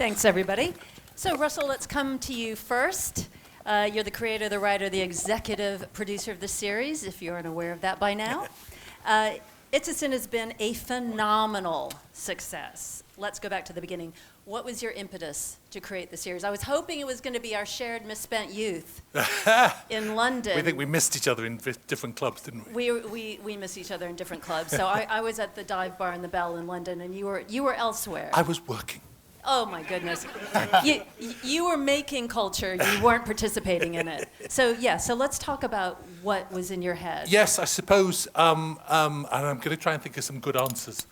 Thanks, everybody. So, Russell, let's come to you first. You're the creator, the writer, the executive producer of the series, if you aren't aware of that by now. It's a Sin has been a phenomenal success. Let's go back to the beginning. What was your impetus to create the series? I was hoping it was going to be our shared misspent youth in London. We think we missed each other in different clubs, didn't we? We missed each other in different clubs. So I was at the Dive Bar and the Bell in London, and you were elsewhere. I was working. Oh my goodness. You were making culture, you weren't participating in it. So let's talk about what was in your head. Yes, I suppose, and I'm going to try and think of some good answers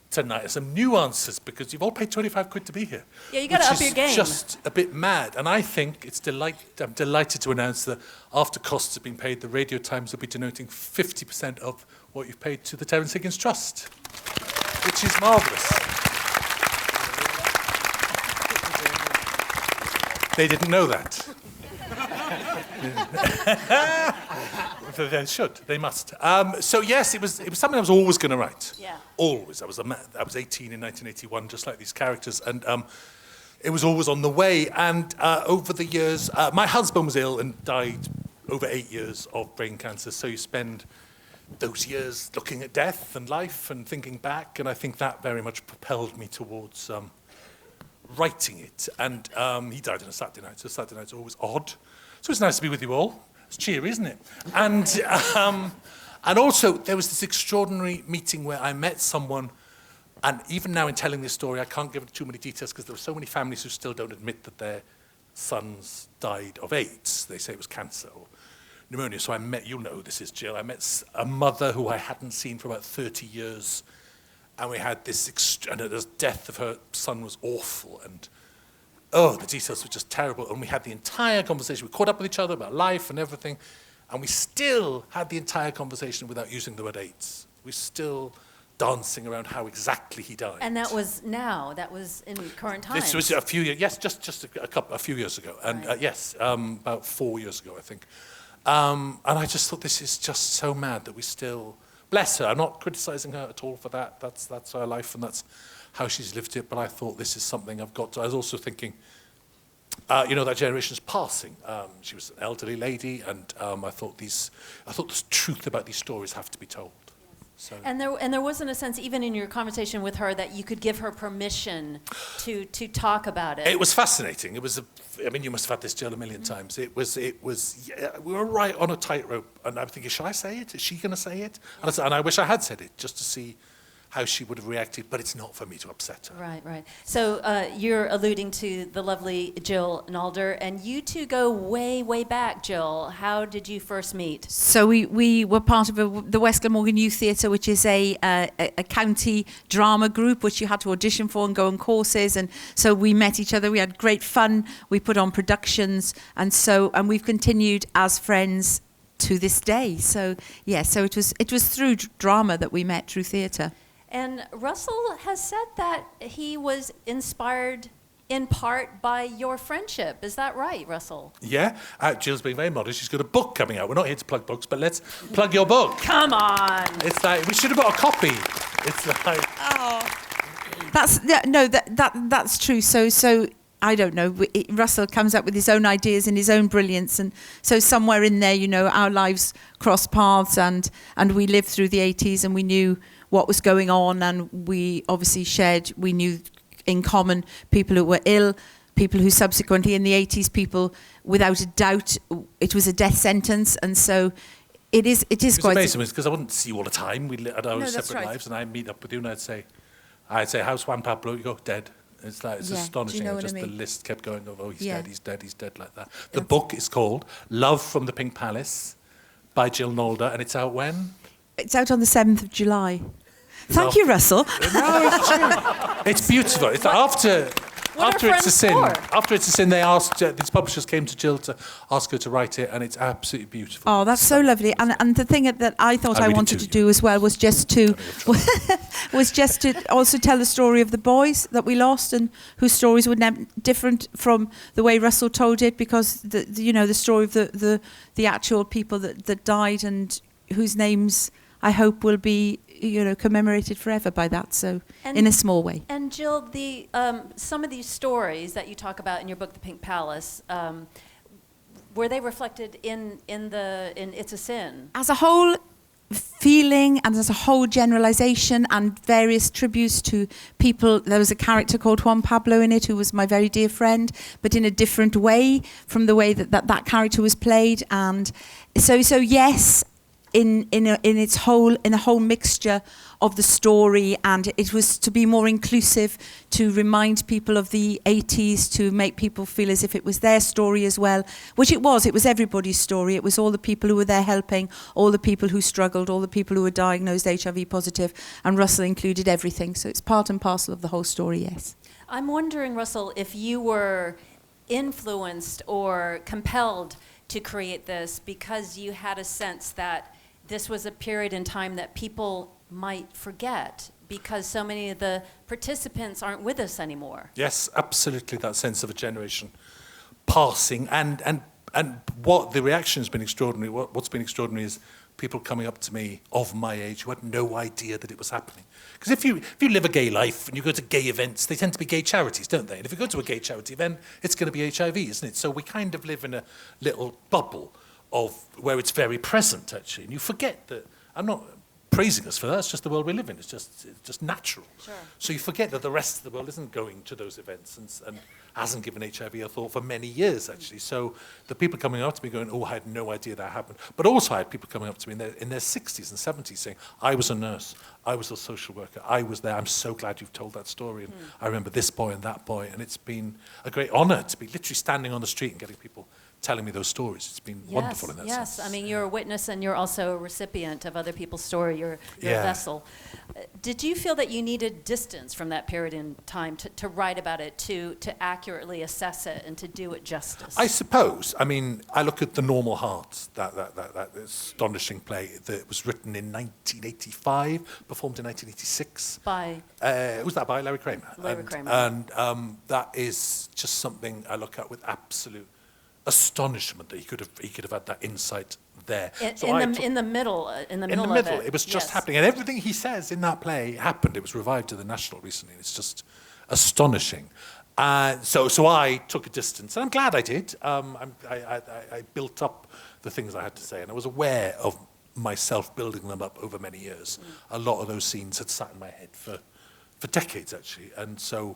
tonight, some new answers, because you've all paid 25 quid to be here. Yeah, you got to up your game. Which is just a bit mad. And I think I'm delighted to announce that after costs have been paid, the Radio Times will be denoting 50% of what you've paid to the Terence Higgins Trust, which is marvellous. They didn't know that. They should. They must. So yes, it was something I was always going to write. Yeah. Always. I was 18 in 1981, just like these characters, and it was always on the way. And over the years, my husband was ill and died over 8 years of brain cancer. So you spend those years looking at death and life and thinking back, and I think that very much propelled me towards writing it. And he died on a Saturday night, so Saturday nights are always odd. So it's nice to be with you all. It's cheery, isn't it? And also, there was this extraordinary meeting where I met someone, and even now in telling this story, I can't give too many details because there were so many families who still don't admit that their sons died of AIDS. They say it was cancer or pneumonia. So I met, you'll know who this is, Jill. I met a mother who I hadn't seen for about 30 years, and we had this, and the death of her son was awful, and the details were just terrible. And we had the entire conversation. We caught up with each other about life and everything, and we still had the entire conversation without using the word AIDS. We're still dancing around how exactly he died. And that was in current times. This was a few years, yes, just a few years ago. And right. About 4 years ago, I think. And I just thought, this is just so mad that we still, bless her, I'm not criticizing her at all for that. That's her life and that's how she's lived it. But I thought, this is something I've got to, I was also thinking, that generation's passing. She was an elderly lady, and I thought the truth about these stories have to be told. So. And there wasn't a sense, even in your conversation with her, that you could give her permission to talk about it. It was fascinating. It was you must have had this, Jill, a million times. It was. We were right on a tightrope, and I'm thinking, shall I say it? Is she going to say it? And I wish I had said it, just to see how she would have reacted, but it's not for me to upset her. Right. So you're alluding to the lovely Jill Nalder, and you two go way, way back, Jill. How did you first meet? So we were part of the West Glamorgan Youth Theatre, which is a county drama group, which you had to audition for and go on courses. And so we met each other. We had great fun. We put on productions, and we've continued as friends to this day. So so it was through drama that we met, through theatre. And Russell has said that he was inspired in part by your friendship. Is that right, Russell? Yeah. Jill's being very modest. She's got a book coming out. We're not here to plug books, but let's plug your book. Come on. It's like, we should have got a copy. It's like... Oh. That's true. So I don't know. Russell comes up with his own ideas and his own brilliance. And so somewhere in there, our lives crossed paths, and we lived through the 80s, and we knew what was going on, and we obviously we knew in common people who were ill, people who subsequently in the 80s, people without a doubt, it was a death sentence. And so it is quite amazing because I wouldn't see you all the time. We had our separate lives, and I'd meet up with you and I'd say, how's Juan Pablo? You go, dead. It's astonishing. The list kept going of, he's dead like that. The book is called Love from the Pink Palace by Jill Nalder, and it's out when? It's out on the 7th of July. Thank you, Russell. No, it's true. It's beautiful. It's after It's a Sin. After It's a Sin, they asked, these publishers came to Jill to ask her to write it, and it's absolutely beautiful. Oh, that's so lovely. And the thing that I thought I wanted to do as well was just to also tell the story of the boys that we lost, and whose stories were different from the way Russell told it, because the story of the actual people that died, and whose names I hope will be commemorated forever by that. So And- in a small way. And Jill, some of these stories that you talk about in your book, The Pink Palace, were they reflected in It's a Sin? As a whole feeling and as a whole generalization and various tributes to people. There was a character called Juan Pablo in it who was my very dear friend, but in a different way from the way that character was played. And so yes, in a whole mixture of the story, and it was to be more inclusive, to remind people of the 80s, to make people feel as if it was their story as well, which it was everybody's story. It was all the people who were there helping, all the people who struggled, all the people who were diagnosed HIV positive, and Russell included everything. So it's part and parcel of the whole story, yes. I'm wondering, Russell, if you were influenced or compelled to create this because you had a sense that this was a period in time that people might forget because so many of the participants aren't with us anymore. Yes, absolutely, that sense of a generation passing. And what the reaction has been extraordinary. What's been extraordinary is people coming up to me of my age who had no idea that it was happening. Because if you live a gay life and you go to gay events, they tend to be gay charities, don't they? And if you go to a gay charity event, it's going to be HIV, isn't it? So we kind of live in a little bubble of where it's very present, actually. And you forget that. I'm not praising us for that. It's just the world we live in. It's just natural. Sure. So you forget that the rest of the world isn't going to those events and hasn't given HIV a thought for many years, actually. So the people coming up to me going, oh, I had no idea that happened. But also I had people coming up to me in their 60s and 70s saying, I was a nurse, I was a social worker, I was there. I'm so glad you've told that story. And I remember this boy and that boy. And it's been a great honor to be literally standing on the street and getting people telling me those stories. It's been wonderful in that sense. Yes, I mean, you're a witness and you're also a recipient of other people's story. You're a vessel. Did you feel that you needed distance from that period in time to write about it, to accurately assess it and to do it justice? I suppose. I mean, I look at The Normal Heart, that astonishing play that was written in 1985, performed in 1986. By? Was that by Larry Kramer? Larry Kramer. And that is just something I look at with absolute astonishment that he could have had that insight there. In the middle of it. It was just happening, and everything he says in that play happened. It was revived to the National recently. It's just astonishing. So I took a distance, and I'm glad I did. I built up the things I had to say, and I was aware of myself building them up over many years. A lot of those scenes had sat in my head for decades, actually, and so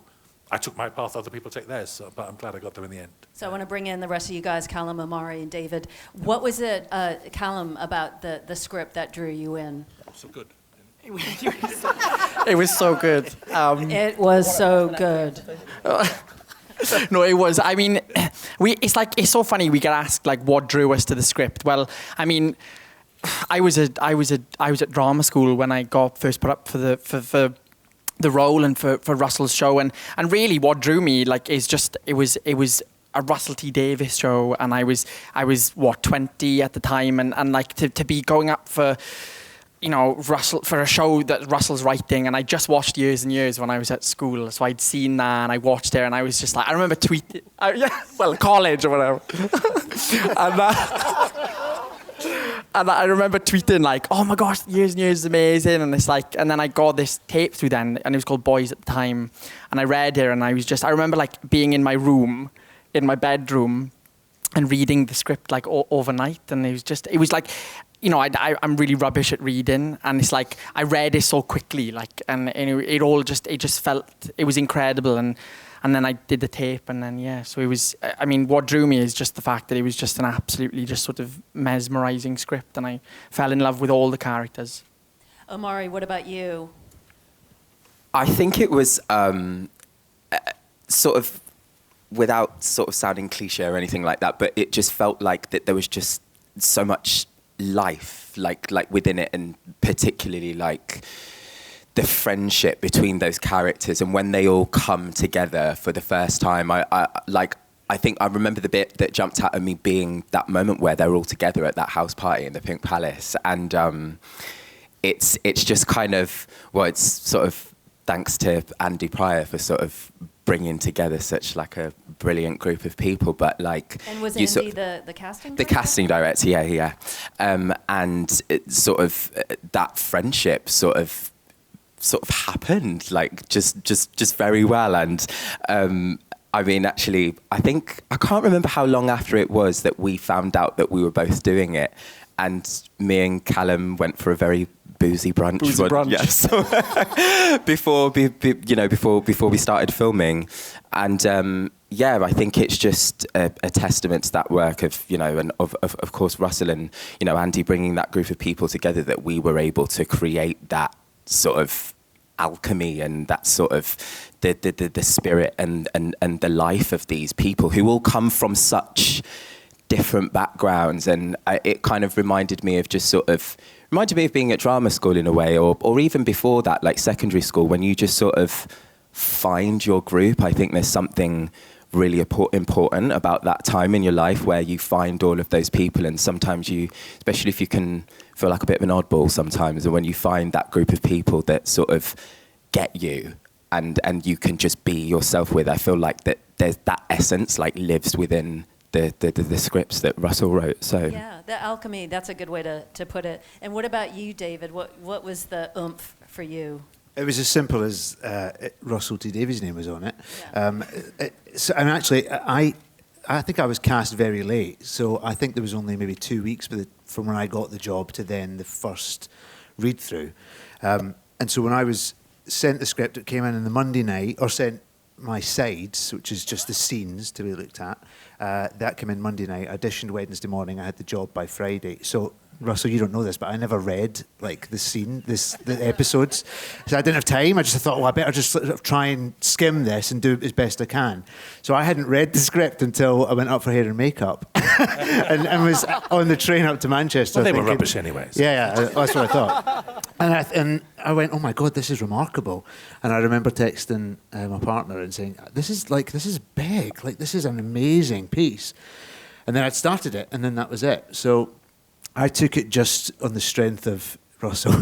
I took my path, other people take theirs, but I'm glad I got there in the end. So I want to bring in the rest of you guys, Callum, Omari, and David. What was it, Callum, about the script that drew you in? So good. It was so good. It was so good. No, it was. I mean, it's so funny. We get asked like what drew us to the script. Well, I mean, I was at drama school when I got first put up for the role and for Russell's show, and really what drew me like is just it was a Russell T Davies show, and I was what 20 at the time, and like to be going up for, you know, Russell for a show that Russell's writing, and I just watched Years and Years when I was at school, so I'd seen that and I watched it, and I was just like, I remember tweeting, college or whatever, and I remember tweeting like, oh my gosh, Years and Years is amazing, and it's like, and then I got this tape through then, and it was called Boys at the time, and I read it, and I remember like being in my room, in my bedroom, and reading the script like overnight, and it was like, you know, I'm really rubbish at reading, and it's like I read it so quickly, like, and it just felt, it was incredible, and then I did the tape, and then so it was. I mean, what drew me is just the fact that it was just an absolutely just sort of mesmerising script, and I fell in love with all the characters. Omari, what about you? I think it was sort of, without sort of sounding cliche or anything like that, but it just felt like that there was just so much life, like within it, and particularly like the friendship between those characters, and when they all come together for the first time, I think I remember the bit that jumped out at me being that moment where they're all together at that house party in the Pink Palace, and it's just kind of, well, it's sort of thanks to Andy Pryor for sort of bringing together such like a brilliant group of people. But like, And was you Andy sort of- the casting the director? casting director, yeah. And it sort of that friendship sort of happened like just very well. And I mean, actually, I can't remember how long after it was that we found out that we were both doing it, and me and Callum went for a very boozy brunch. Yes. before we started filming, and I think it's just a testament to that work of, and of course Russell and, Andy bringing that group of people together, that we were able to create that sort of alchemy and that sort of the spirit and the life of these people who all come from such different backgrounds. And it kind of reminded me of being at drama school in a way, or even before that, like secondary school, when you just sort of find your group. I think there's something really important about that time in your life where you find all of those people, and sometimes you, especially if you can feel like a bit of an oddball sometimes, and when you find that group of people that sort of get you and you can just be yourself with, I feel like that there's that essence like lives within the scripts that Russell wrote. So yeah, the alchemy, that's a good way to put it. And what about you, David? What was the oomph for you? It was as simple as Russell T Davies' name was on it. Yeah. I think I was cast very late, so I think there was only maybe 2 weeks from when I got the job to then the first read through. And so when I was sent the script, it came in on the Monday night, or sent my sides, which is just the scenes to be looked at. That came in Monday night. Auditioned Wednesday morning. I had the job by Friday. So Russell, you don't know this, but I never read like the episodes. So I didn't have time. I just thought, well, I better just sort of try and skim this and do it as best I can. So I hadn't read the script until I went up for hair and makeup and was on the train up to Manchester. Well, they were thinking, rubbish anyways. Yeah, that's what I thought. And I went, oh my God, this is remarkable. And I remember texting my partner and saying, this is big. Like, this is an amazing piece. And then I'd started it, and then that was it. So I took it just on the strength of Russell.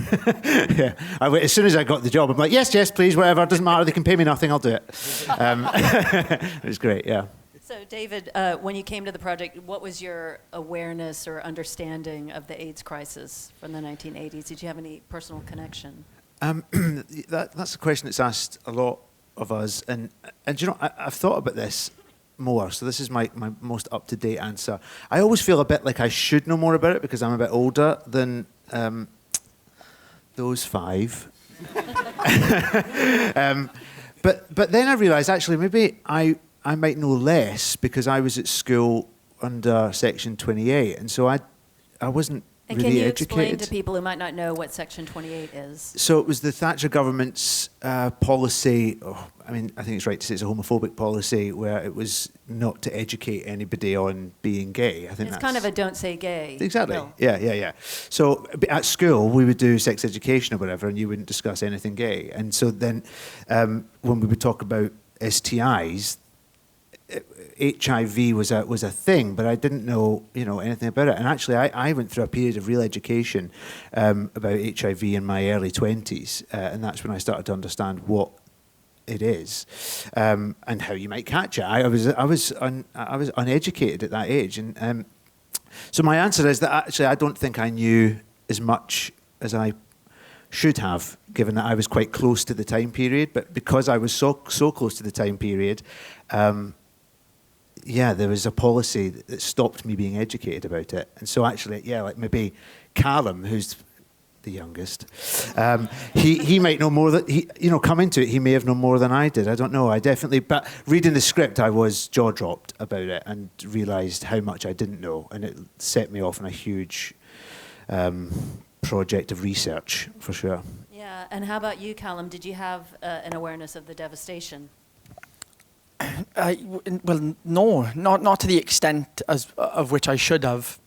Yeah, as soon as I got the job, I'm like, yes, please, whatever, doesn't matter, they can pay me nothing, I'll do it. It was great, yeah. So, David, when you came to the project, what was your awareness or understanding of the AIDS crisis from the 1980s? Did you have any personal connection? That's a question that's asked a lot of us, and you know, I've thought about this more, so this is my most up-to-date answer. I always feel a bit like I should know more about it because I'm a bit older than those five. But then I realised, actually, maybe I might know less because I was at school under Section 28, and so I wasn't And really can you educated. explain to people who might not know what Section 28 is? So it was the Thatcher government's policy. I think it's right to say it's a homophobic policy where it was not to educate anybody on being gay. I think It's that's kind of a don't say gay. exactly. bill. Yeah. So at school we would do sex education or whatever, and you wouldn't discuss anything gay. And so then when we would talk about STIs, HIV was a thing, but I didn't know anything about it. And actually, I went through a period of real education about HIV in my early 20s, and that's when I started to understand what it is and how you might catch it. I was uneducated at that age, and so my answer is that actually I don't think I knew as much as I should have, given that I was quite close to the time period. But because I was so close to the time period. There was a policy that stopped me being educated about it. And so actually, like maybe Callum, who's the youngest, he might know more come into it, he may have known more than I did. I don't know. But reading the script, I was jaw-dropped about it and realised how much I didn't know. And it set me off on a huge project of research, for sure. Yeah, and how about you, Callum? Did you have an awareness of the devastation? Well, no, not to the extent of which I should have.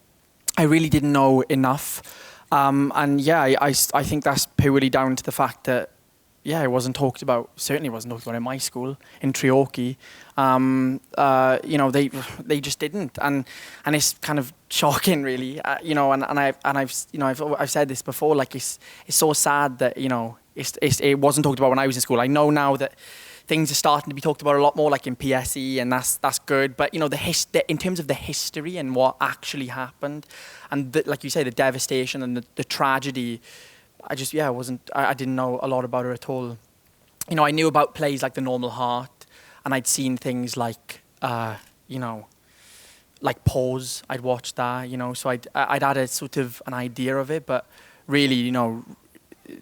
I really didn't know enough, and I think that's purely down to the fact that it wasn't talked about. Certainly wasn't talked about in my school in Treorchy. They just didn't, and it's kind of shocking, really. And I've said this before. Like it's so sad that it wasn't talked about when I was in school. I know now that things are starting to be talked about a lot more, like in PSE, and that's good. But you know, in terms of the history and what actually happened, and like you say, the devastation and the tragedy, I didn't know a lot about it at all. You know, I knew about plays like The Normal Heart, and I'd seen things like, you know, like Pause. I'd watched that, you know, so I'd had a sort of an idea of it, but really, you know,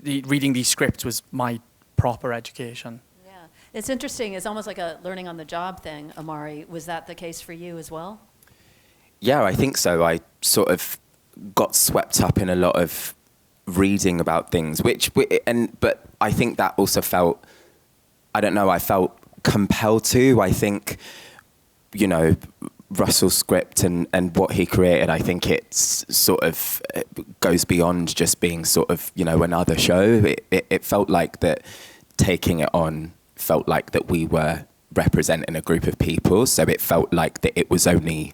reading these scripts was my proper education. Yeah, it's interesting. It's almost like a learning on the job thing, Omari. Was that the case for you as well? Yeah, I think so. I sort of got swept up in a lot of reading about things, but I think that also felt, I don't know, I felt compelled to. I think, you know, Russell's script and what he created, I think it's sort of goes beyond just being sort of, you know, another show. It felt like that taking it on felt like that we were representing a group of people. So it felt like that it was only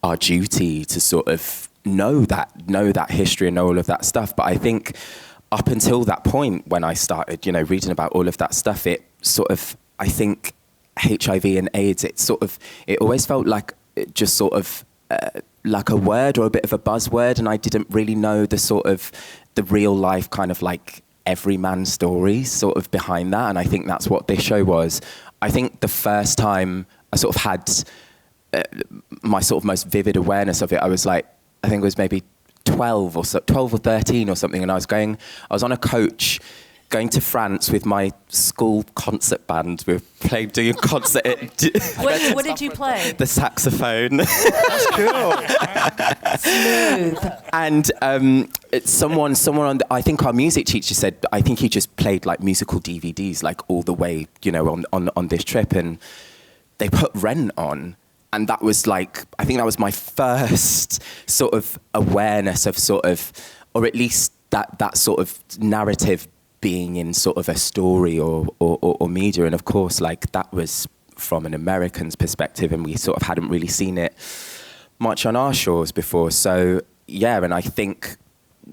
our duty to sort of know that history and know all of that stuff. But I think up until that point, when I started, you know, reading about all of that stuff, it sort of, I think HIV and AIDS, it always felt like just sort of like a word or a bit of a buzzword, and I didn't really know the real life kind of like everyman story sort of behind that. And I think that's what this show was. I think the first time I sort of had my sort of most vivid awareness of it, I was like, I think it was maybe 12 or 13 or something, and I was on a coach going to France with my school concert band. We were doing a concert. What did you play? The saxophone. That's cool. Smooth. And someone on I think our music teacher said, I think he just played like musical DVDs like all the way, you know, on this trip, and they put Rent on. And that was like, I think that was my first sort of awareness of sort of, or at least that sort of narrative being in sort of a story or media. And of course, like that was from an American's perspective, and we sort of hadn't really seen it much on our shores before. So yeah, and I think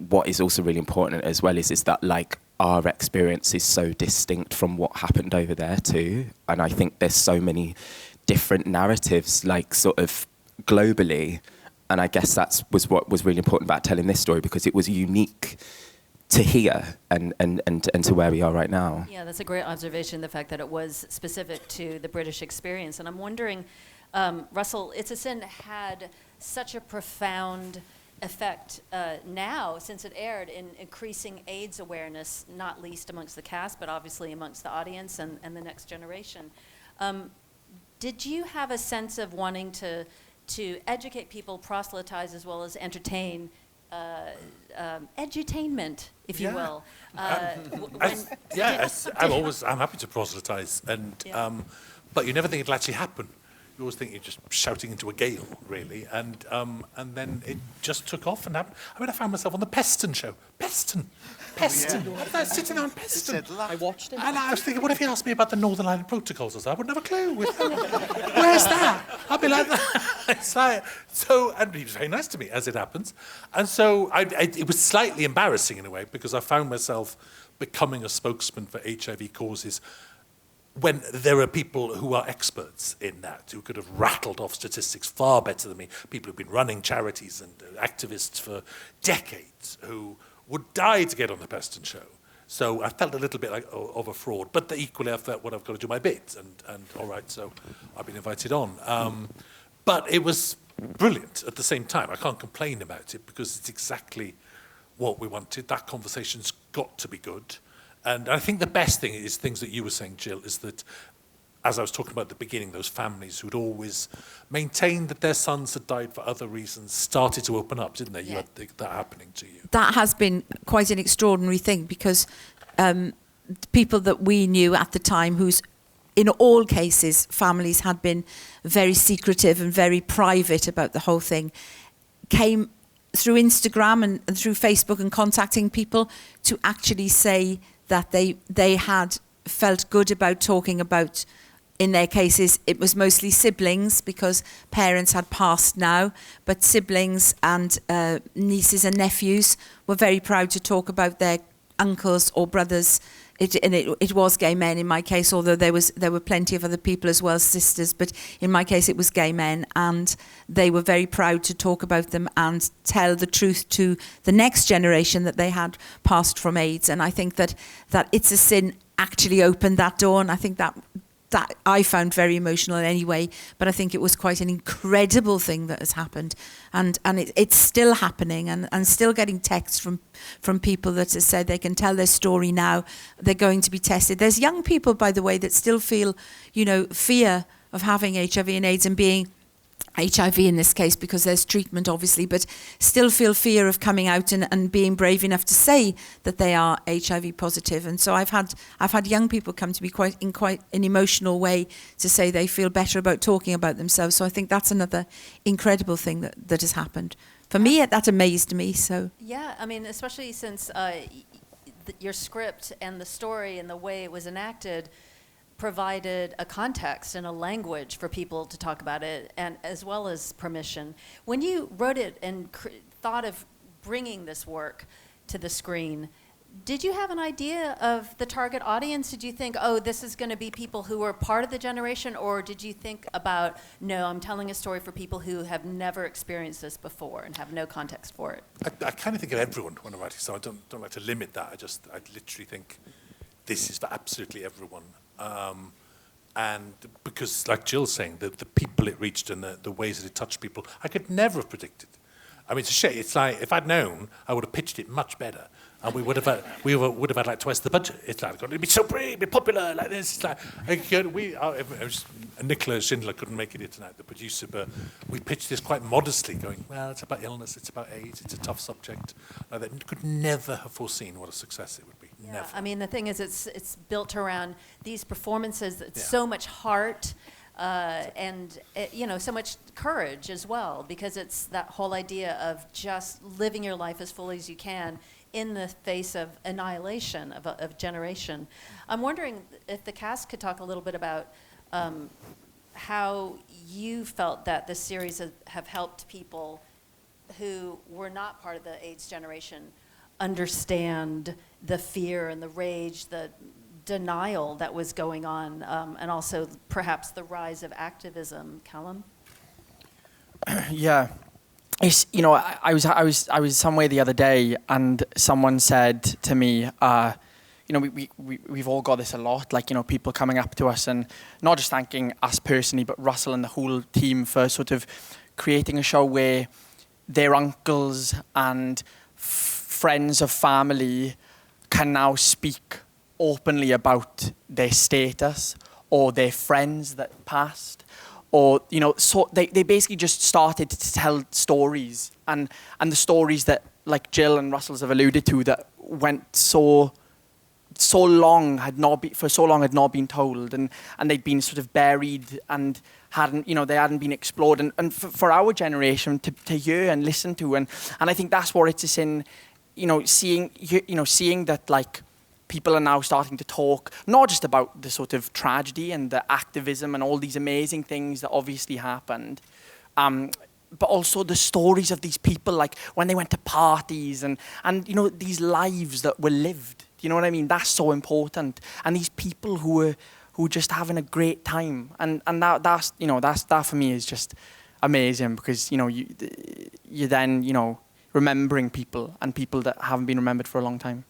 what is also really important as well is that like our experience is so distinct from what happened over there too. And I think there's so many different narratives, like sort of globally, and I guess was what was really important about telling this story, because it was unique to here and to where we are right now. Yeah, that's a great observation, the fact that it was specific to the British experience. And I'm wondering, Russell, It's a Sin had such a profound effect now, since it aired, in increasing AIDS awareness, not least amongst the cast, but obviously amongst the audience and the next generation. Did you have a sense of wanting to educate people, proselytize as well as entertain, edutainment, if you will? Yes, I'm happy to proselytize, and but you never think it'll actually happen. You always think you're just shouting into a gale, really, and then it just took off and happened. I mean, I found myself on the Peston show. Peston. I was sitting on Peston. I watched it. And I was thinking, what if he asked me about the Northern Ireland Protocols? I wouldn't have a clue. Where's that? I'd be like that. And he was very nice to me, as it happens. And so it was slightly embarrassing in a way, because I found myself becoming a spokesman for HIV causes when there are people who are experts in that, who could have rattled off statistics far better than me, people who've been running charities and activists for decades, who would die to get on the Peston show. So I felt a little bit like of a fraud, but equally I felt, well, I've got to do my bit, and all right, so I've been invited on. But it was brilliant at the same time. I can't complain about it, because it's exactly what we wanted. That conversation's got to be good. And I think the best thing is things that you were saying, Jill, is that, as I was talking about at the beginning, those families who'd always maintained that their sons had died for other reasons started to open up, didn't they? You had that happening to you. That has been quite an extraordinary thing, because people that we knew at the time, whose, in all cases, families had been very secretive and very private about the whole thing, came through Instagram and through Facebook and contacting people to actually say that they had felt good about talking about, in their cases, it was mostly siblings, because parents had passed now, but siblings and nieces and nephews were very proud to talk about their uncles or brothers. It was gay men in my case, although there were plenty of other people as well, sisters. But in my case, it was gay men, and they were very proud to talk about them and tell the truth to the next generation that they had passed from AIDS. And I think that It's a Sin actually opened that door, and I think that I found very emotional anyway, but I think it was quite an incredible thing that has happened, and it's still happening, and still getting texts from people that have said they can tell their story now, they're going to be tested. There's young people, by the way, that still feel, fear of having HIV and AIDS and being HIV in this case, because there's treatment obviously, but still feel fear of coming out and being brave enough to say that they are HIV positive. And so I've had young people come to me in quite an emotional way to say they feel better about talking about themselves. So I think that's another incredible thing that has happened. For me, that amazed me. So yeah, I mean, especially since your script and the story and the way it was enacted provided a context and a language for people to talk about it, and as well as permission. When you wrote it and thought of bringing this work to the screen, did you have an idea of the target audience? Did you think, oh, this is going to be people who are part of the generation, or did you think about, no, I'm telling a story for people who have never experienced this before and have no context for it? I kind of think of everyone when I'm writing, so I don't like to limit that. I literally think this is for absolutely everyone. And because, like Jill's saying, the people it reached and the ways that it touched people, I could never have predicted. I mean, it's a shame. It's like, if I'd known, I would have pitched it much better, and we would have had like twice the budget. It's like, it'd be so pretty, be popular like this. It's like, Nicola Schindler couldn't make it here tonight, the producer, but we pitched this quite modestly, going, well, it's about illness, it's about AIDS, it's a tough subject. Like, that could never have foreseen what a success it would be. Yeah, Never. I mean, the thing is, it's built around these performances. It's so much heart and, so much courage as well, because it's that whole idea of just living your life as fully as you can in the face of annihilation of a generation. I'm wondering if the cast could talk a little bit about how you felt that this series have helped people who were not part of the AIDS generation understand the fear and the rage, the denial that was going on, and also perhaps the rise of activism. Callum? Yeah, it's, I was somewhere the other day, and someone said to me, we've all got this a lot, like, people coming up to us and not just thanking us personally, but Russell and the whole team for sort of creating a show where their uncles and friends of family can now speak openly about their status or their friends that passed, or so they basically just started to tell stories, and the stories that, like Jill and Russell's have alluded to, that went so long had not been told, and they'd been sort of buried and they hadn't been explored, and for our generation to hear and listen to, and I think that's what it's in. Seeing that, like, people are now starting to talk, not just about the sort of tragedy and the activism and all these amazing things that obviously happened, but also the stories of these people, like when they went to parties and these lives that were lived. You know what I mean? That's so important. And these people who were just having a great time, and that for me is just amazing, because you then remembering people, and people that haven't been remembered for a long time.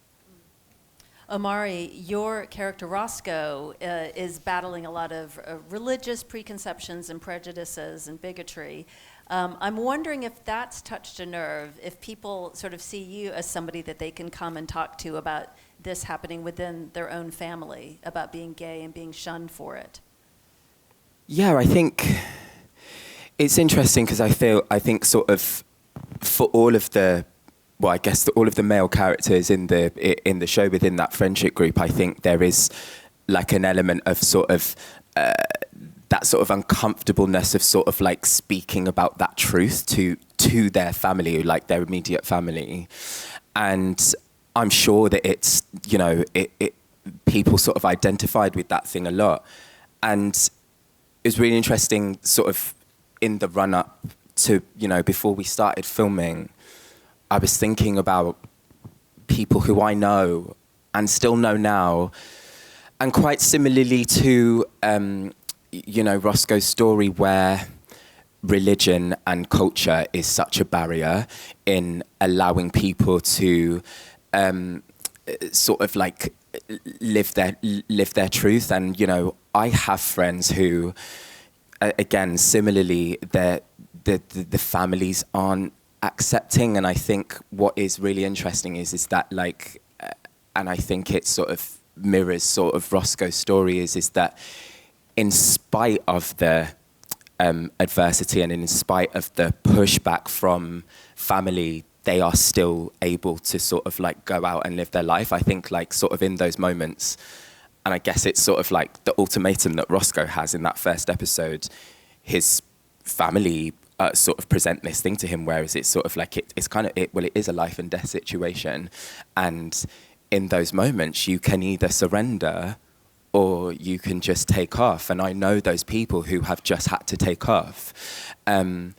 Omari, your character Roscoe is battling a lot of religious preconceptions and prejudices and bigotry. I'm wondering if that's touched a nerve, if people sort of see you as somebody that they can come and talk to about this happening within their own family, about being gay and being shunned for it. Yeah, I think it's interesting, because I think sort of for all of the, well, I guess all of the male characters in the show within that friendship group, I think there is like an element of sort of that sort of uncomfortableness of sort of like speaking about that truth to their family, like their immediate family, and I'm sure that it's people sort of identified with that thing a lot, and it was really interesting sort of in the run up to before we started filming. I was thinking about people who I know and still know now. And quite similarly to, Roscoe's story, where religion and culture is such a barrier in allowing people to sort of like live their truth. And, I have friends who, again, similarly, the families aren't accepting. And I think what is really interesting is that, like, and I think it sort of mirrors sort of Roscoe's story is that in spite of the adversity and in spite of the pushback from family, they are still able to sort of like go out and live their life. I think like sort of in those moments, and I guess it's sort of like the ultimatum that Roscoe has in that first episode, his family sort of present this thing to him, whereas it's sort of like it's kind of it is a life and death situation. And in those moments, you can either surrender or you can just take off. And I know those people who have just had to take off. And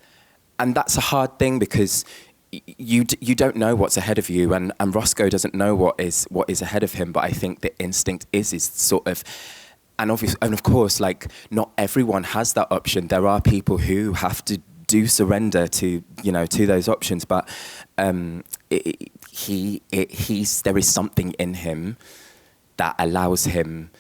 that's a hard thing because you don't know what's ahead of you, and Roscoe doesn't know what is ahead of him. But I think the instinct is sort of, and of course, like not everyone has that option. There are people who have to do surrender to those options. But there is something in him that allows him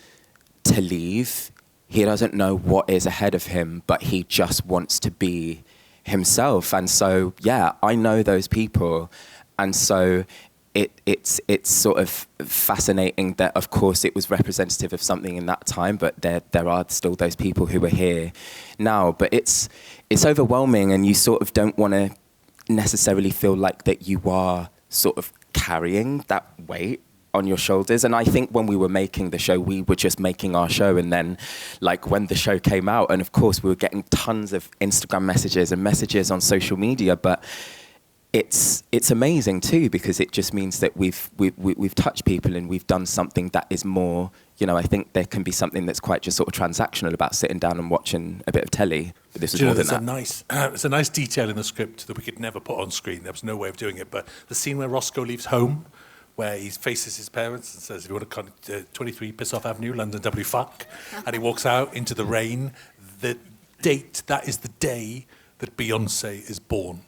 to leave. He doesn't know what is ahead of him, but he just wants to be himself. And so, yeah, I know those people. And so it's sort of fascinating that, of course, it was representative of something in that time, but there are still those people who are here now. But it's overwhelming, and you sort of don't want to necessarily feel like that you are sort of carrying that weight on your shoulders. And I think when we were making the show, we were just making our show. And then like when the show came out, and of course we were getting tons of Instagram messages and messages on social media, but it's amazing too, because it just means that we've touched people and we've done something that is more, I think there can be something that's quite just sort of transactional about sitting down and watching a bit of telly. But this is more than that. There's a nice detail in the script that we could never put on screen. There was no way of doing it. But the scene where Roscoe leaves home, where he faces his parents and says, if you want to come to 23 Piss Off Avenue, London W fuck, and he walks out into the rain, that is the day that Beyonce is born.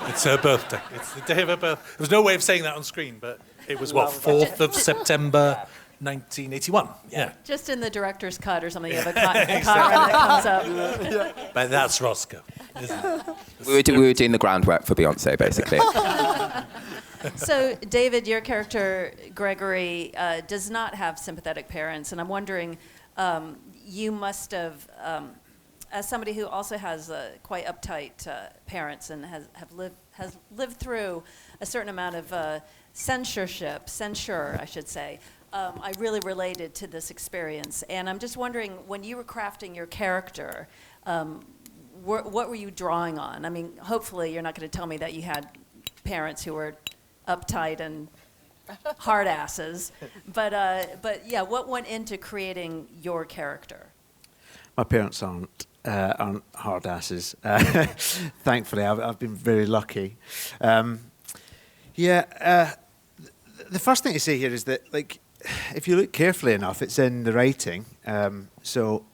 It's her birthday. It's the day of her birth. There was no way of saying that on screen, but it was, 4th of September, 1981. Yeah. Just in the director's cut or something, you have a car that comes up. But that's Roscoe, isn't it? We were doing the groundwork for Beyonce, basically. So, David, your character, Gregory, does not have sympathetic parents, and I'm wondering, you must have, as somebody who also has quite uptight parents and has lived through a certain amount of censure, I should say, I really related to this experience. And I'm just wondering, when you were crafting your character, what were you drawing on? I mean, hopefully you're not going to tell me that you had parents who were uptight and hard asses, but yeah, what went into creating your character? My parents aren't hard asses. Thankfully, I've been very lucky. The first thing to say here is that, like, if you look carefully enough, it's in the writing. So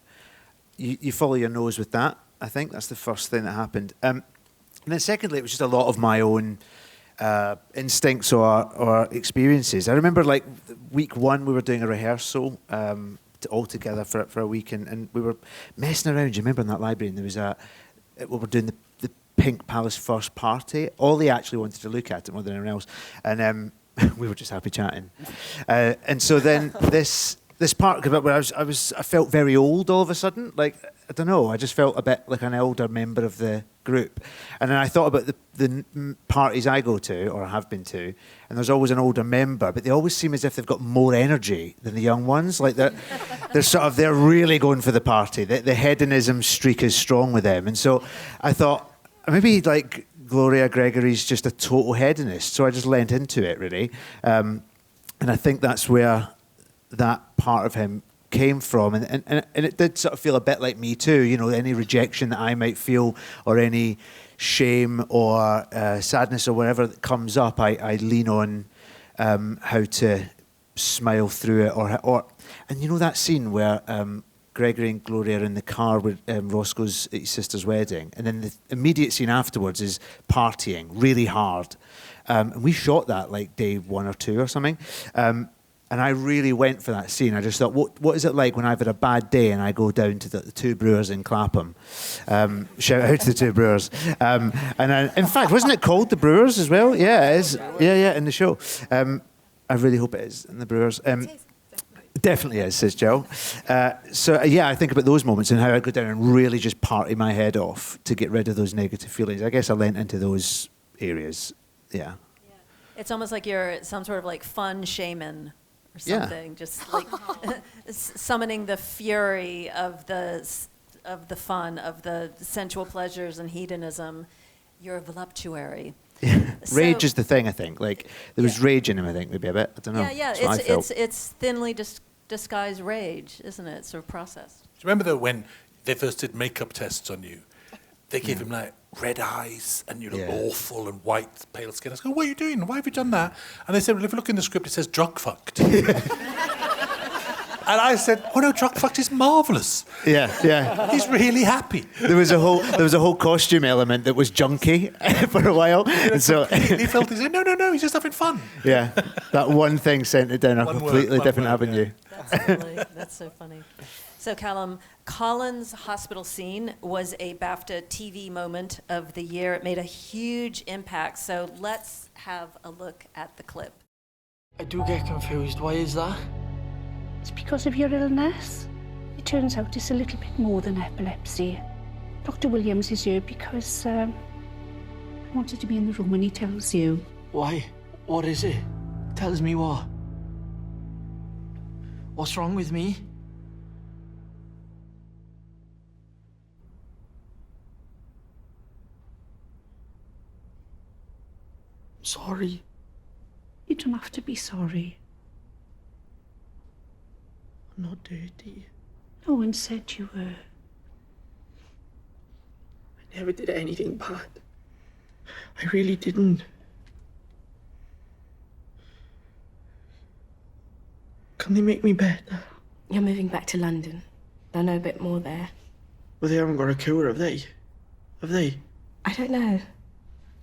you follow your nose with that. I think that's the first thing that happened. And then secondly, it was just a lot of my own instincts or experiences. I remember, like, week one, we were doing a rehearsal all together for a week, and we were messing around. Do you remember in that library? And there was we were doing the Pink Palace first party. Ollie actually wanted to look at it more than anyone else, and we were just happy chatting. And so then this part came up where I felt very old all of a sudden. Like, I don't know, I just felt a bit like an older member of the group. And then I thought about the parties I go to, or have been to, and there's always an older member, but they always seem as if they've got more energy than the young ones. Like they're really going for the party. The hedonism streak is strong with them. And so I thought, maybe like Gloria Gregory's just a total hedonist. So I just lent into it, really. And I think that's where that part of him came from, and it did sort of feel a bit like me too, any rejection that I might feel, or any shame or sadness or whatever that comes up, I lean on how to smile through it, or and you know that scene where Gregory and Gloria are in the car with Roscoe's at his sister's wedding, and then the immediate scene afterwards is partying really hard. And we shot that like day 1 or 2 or something. And I really went for that scene. I just thought, what is it like when I've had a bad day and I go down to the Two Brewers in Clapham? Shout out to the Two Brewers. In fact, wasn't it called the Brewers as well? Yeah, it is. Yeah, in the show. I really hope it is in the Brewers. Definitely is, says Jill. I think about those moments and how I go down and really just party my head off to get rid of those negative feelings. I guess I lent into those areas. Yeah. It's almost like you're some sort of like fun shaman or something, just like summoning the fury of the fun, of the sensual pleasures and hedonism. You're a voluptuary. Yeah. So, rage is the thing, I think. Like there was rage in him, I think, maybe a bit. I don't know. Yeah. That's what I felt. It's thinly disguised rage, isn't it? Sort of processed. Do you remember though when they first did makeup tests on you? They gave him like red eyes and you look awful and white, pale skin. I was going, what are you doing? Why have you done that? And they said, well, if you look in the script, it says drug fucked. And I said, oh no, drug fucked is marvellous. Yeah. He's really happy. There was a whole costume element that was junky for a while. And so He felt he said, no, he's just having fun. yeah, that one thing sent it down a One completely word, different one word, avenue. That's so funny. So Callum, Colin's hospital scene was a BAFTA TV moment of the year. It made a huge impact. So let's have a look at the clip. I do get confused. Why is that? It's because of your illness. It turns out it's a little bit more than epilepsy. Dr. Williams is here because I wanted to be in the room when he tells you. Why? What is it? Tells me what? What's wrong with me? Sorry. You don't have to be sorry. I'm not dirty. No one said you were. I never did anything bad. I really didn't. Can they make me better? You're moving back to London. I know a bit more there. Well, they haven't got a cure, have they? Have they? I don't know.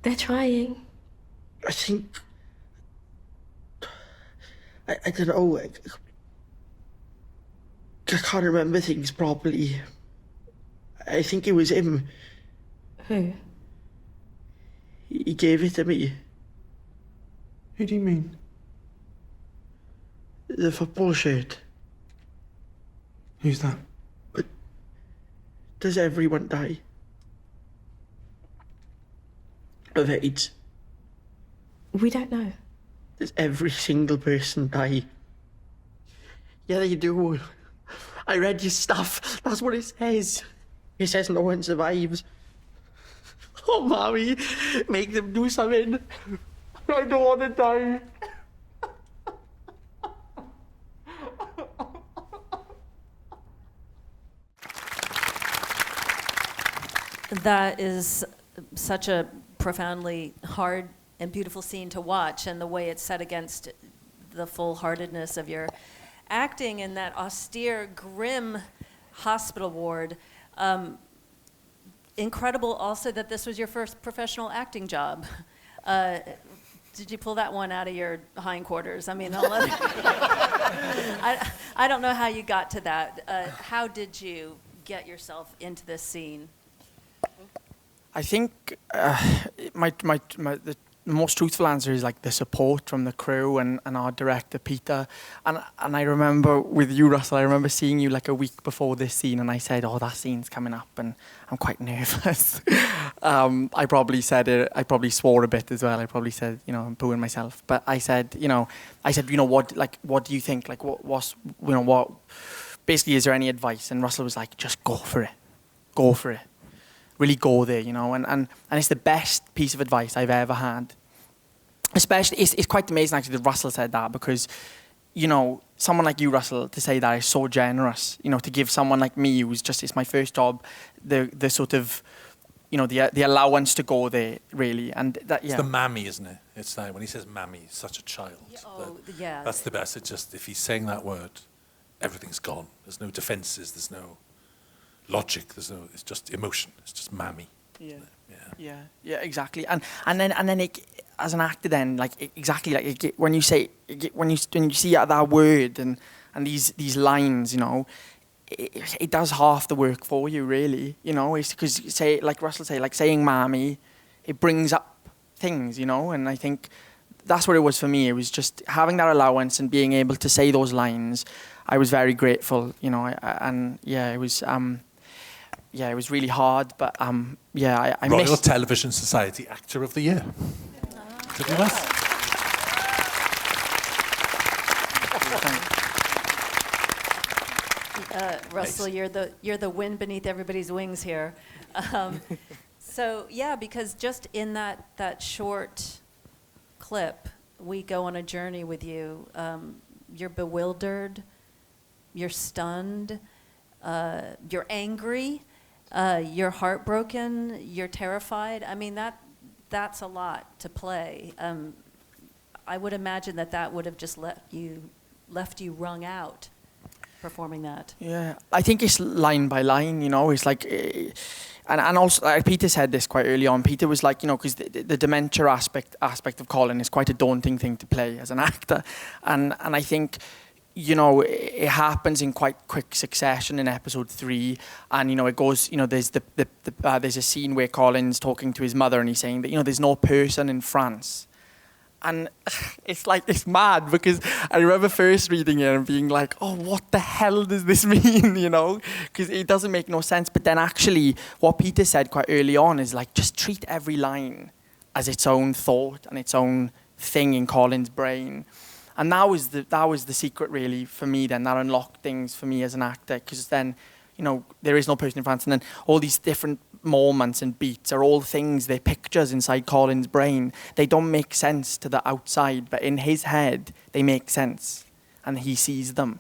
They're trying. I think... I don't know. I can't remember things properly. I think it was him. Who? He gave it to me. Who do you mean? The football shirt. Who's that? But does everyone die? Of AIDS? We don't know. Does every single person die? Yeah, they do. I read your stuff. That's what it says. It says no one survives. Oh, Mommy, make them do something. I don't want to die. That is such a profoundly hard and beautiful scene to watch, and the way it's set against the full-heartedness of your acting in that austere, grim hospital ward. Incredible also that this was your first professional acting job. Did you pull that one out of your hindquarters? I mean, I don't know how you got to that. How did you get yourself into this scene? I think the most truthful answer is like the support from the crew and our director Peter, and I remember with you, Russell, I remember seeing you like a week before this scene, and I said, oh, that scene's coming up and I'm quite nervous. I probably said it, I probably swore a bit as well. I probably said, I'm booing myself, but I said, what do you think, like what basically, is there any advice? And Russell was like, just go for it, really go there, and it's the best piece of advice I've ever had. Especially, it's quite amazing actually that Russell said that, because, someone like you, Russell, to say that is so generous, to give someone like me, who's just, it's my first job, the sort of, the allowance to go there, really. And that, It's the mammy, isn't it? It's like when he says mammy, he's such a child. Yeah. That's the best. It's just, if he's saying that word, everything's gone. There's no defenses, there's no logic, it's just emotion. It's just mammy. Yeah, exactly. And then as an actor, then exactly when you say when you see that word and these lines, it does half the work for you, really. It's because say, like Russell say, like saying "mammy," it brings up things, and I think that's what it was for me. It was just having that allowance and being able to say those lines. I was very grateful, it was. It was really hard, but I Royal missed... Television Society Actor of the Year. Could be nice. Russell, you're the wind beneath everybody's wings here. Because just in that short clip, we go on a journey with you. You're bewildered, you're stunned, you're angry. You're heartbroken, you're terrified. I mean, that's a lot to play. I would imagine that would have just left you wrung out performing that. Yeah, I think it's line by line, it's like, and also Peter said this quite early on. Peter was like, because the dementia aspect of Colin is quite a daunting thing to play as an actor, and I think, it happens in quite quick succession in episode 3, and it goes. There's a scene where Colin's talking to his mother, and he's saying that there's no person in France, and it's mad because I remember first reading it and being like, oh, what the hell does this mean? Because it doesn't make no sense. But then actually, what Peter said quite early on is like, just treat every line as its own thought and its own thing in Colin's brain. And that was the secret, really, for me then. That unlocked things for me as an actor, because then, there is no person in France. And then all these different moments and beats are all things, they're pictures inside Colin's brain. They don't make sense to the outside, but in his head, they make sense. And he sees them.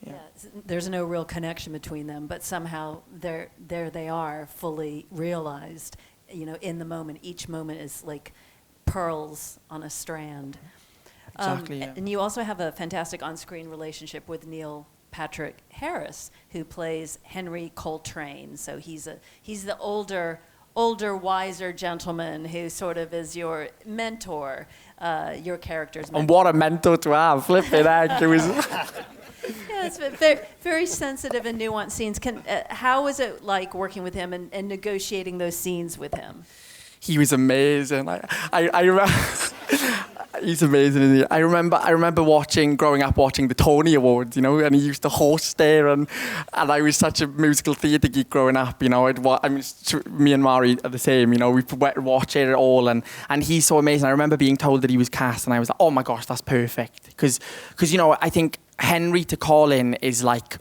Yeah. There's no real connection between them, but somehow there they are, fully realized, in the moment. Each moment is like pearls on a strand. Exactly, yeah. And you also have a fantastic on-screen relationship with Neil Patrick Harris, who plays Henry Coltrane. So he's the older, wiser gentleman who sort of is your mentor, your character's mentor. And what a mentor to have, flipping heck. It was... Yeah, it's very, very sensitive and nuanced scenes. How was it like working with him and negotiating those scenes with him? He was amazing. I remember... He's amazing, isn't he? I remember growing up watching the Tony Awards, and he used to host there, and I was such a musical theatre geek growing up, me and Mari are the same, we watch it all, and he's so amazing. I remember being told that he was cast, and I was like, oh my gosh, that's perfect, because I think Henry to Colin is like,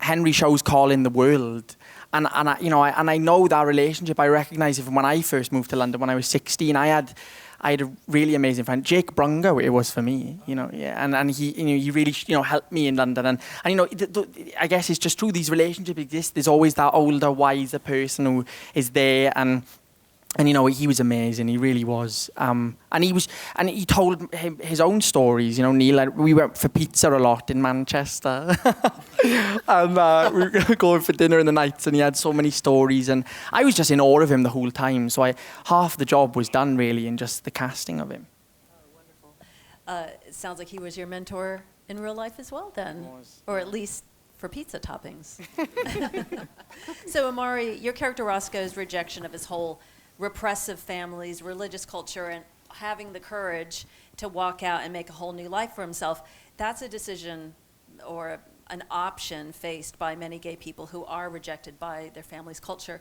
Henry shows Colin the world. And I know that relationship. I recognise it from when I first moved to London when I was 16. I had a really amazing friend, Jake Brungo. It was for me, and he, he really, helped me in London. And I guess it's just true. These relationships exist. There's always that older, wiser person who is there, and he was amazing. He really was. And he told his own stories. Neil, we went for pizza a lot in Manchester. And we were going for dinner in the nights, and he had so many stories. And I was just in awe of him the whole time. So half the job was done, really, in just the casting of him. Oh, wonderful. It sounds like he was your mentor in real life as well, then. Or at least for pizza toppings. So, Omari, your character Roscoe's rejection of his whole repressive families, religious culture, and having the courage to walk out and make a whole new life for himself, that's a decision or an option faced by many gay people who are rejected by their family's culture.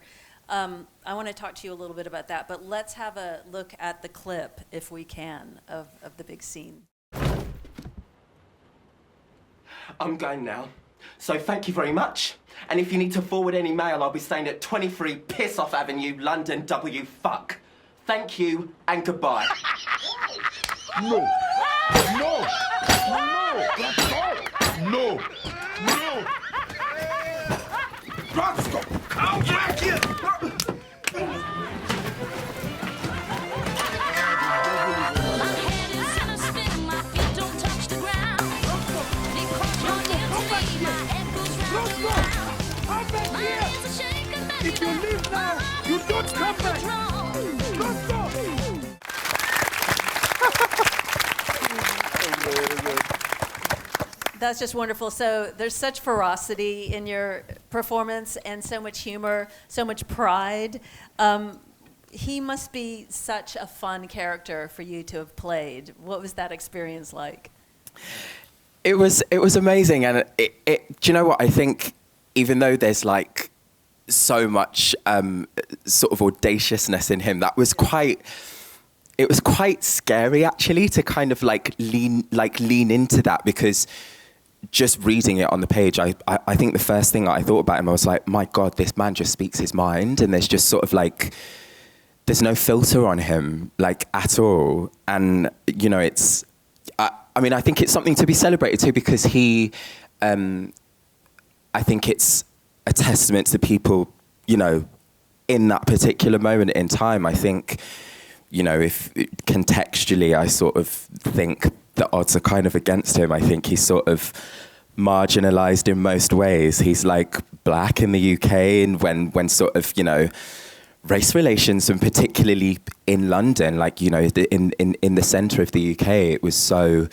I want to talk to you a little bit about that, but let's have a look at the clip, if we can, of the big scene. I'm going now. So thank you very much. And if you need to forward any mail, I'll be staying at 23 Piss Off Avenue, London, W. Fuck. Thank you and goodbye. No. No. No. No. No. Roscoe, I'll whack you! If you leave now, you don't come back! That's just wonderful. So there's such ferocity in your performance and so much humor, so much pride. He must be such a fun character for you to have played. What was that experience like? It was amazing, and do you know what? I think even though there's like so much sort of audaciousness in him, it was quite scary actually to kind of lean into that, because just reading it on the page, I think the first thing I thought about him, I was like, my God, this man just speaks his mind, and there's just sort of like, there's no filter on him, like, at all. And, you know, it's, I mean, I think it's something to be celebrated too, because he, I think it's a testament to people, you know, in that particular moment in time. I think, you know, if contextually, I sort of think the odds are kind of against him. I think he's sort of marginalized in most ways. He's like black in the UK, and when sort of, you know, race relations, and particularly in London, like, you know, in the centre of the UK, it was so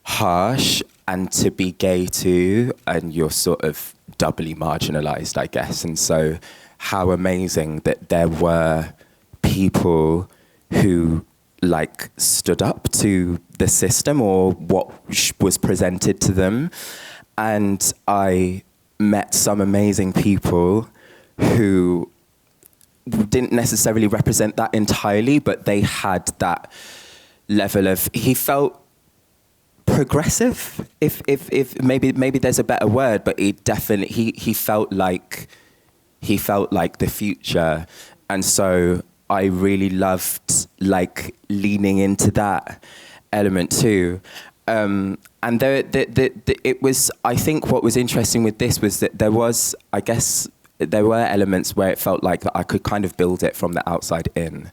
harsh. And to be gay too, and you're sort of doubly marginalised, I guess. And so how amazing that there were people who like stood up to the system or what was presented to them. And I met some amazing people who didn't necessarily represent that entirely, but they had that level of, he felt progressive, if maybe there's a better word, but he definitely, he felt like the future. And so I really loved like leaning into that element too. And it was, I think what was interesting with this was that there was, I guess, there were elements where it felt like that I could kind of build it from the outside in,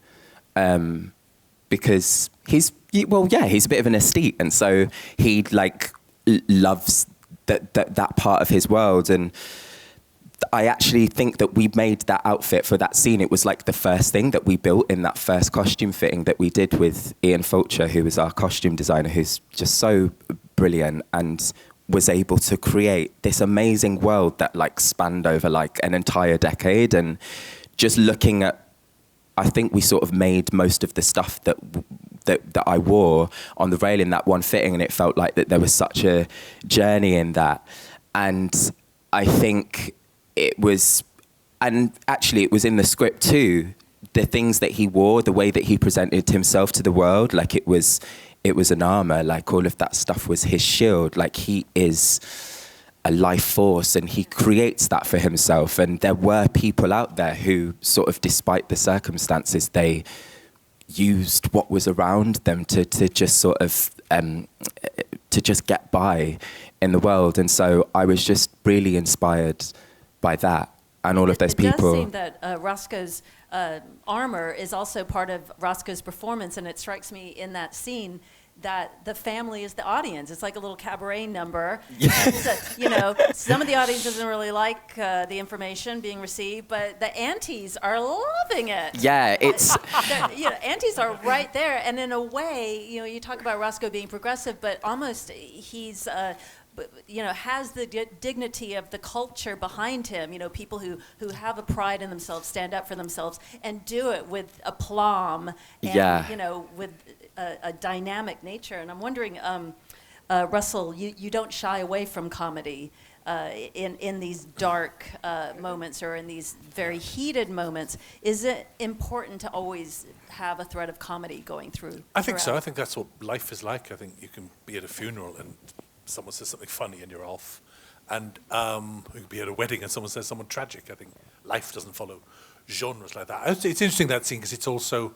because he's a bit of an aesthete, and so he like loves that part of his world. And I actually think that we made that outfit for that scene. It was like the first thing that we built in that first costume fitting that we did with Ian Fulcher, who was our costume designer, who's just so brilliant and was able to create this amazing world that like spanned over like an entire decade. And just looking at, I think we sort of made most of the stuff that I wore on the rail in that one fitting, and it felt like that there was such a journey in that. And I think it was, and actually it was in the script too, the things that he wore, the way that he presented himself to the world, like it was an armor, like all of that stuff was his shield. Like he is a life force, and he creates that for himself. And there were people out there who sort of, despite the circumstances, they used what was around them to just sort of, to just get by in the world. And so I was just really inspired by that and all of those people. It does seem that Roscoe's armor is also part of Roscoe's performance, and it strikes me in that scene that the family is the audience. It's like a little cabaret number. And so, you know, some of the audience doesn't really like the information being received, but the aunties are loving it. Yeah, it's... you know, aunties are right there, and in a way, you know, you talk about Roscoe being progressive, but almost he's... you know, has the dignity of the culture behind him. You know, people who have a pride in themselves, stand up for themselves, and do it with aplomb and, you know, with a dynamic nature. And I'm wondering, Russell, you don't shy away from comedy in these dark moments or in these very heated moments. Is it important to always have a thread of comedy going through? I think so. I think that's what life is like. I think you can be at a funeral and someone says something funny and you're off. And you could be at a wedding and someone says something tragic. I think life doesn't follow genres like that. It's interesting, that scene, because it's also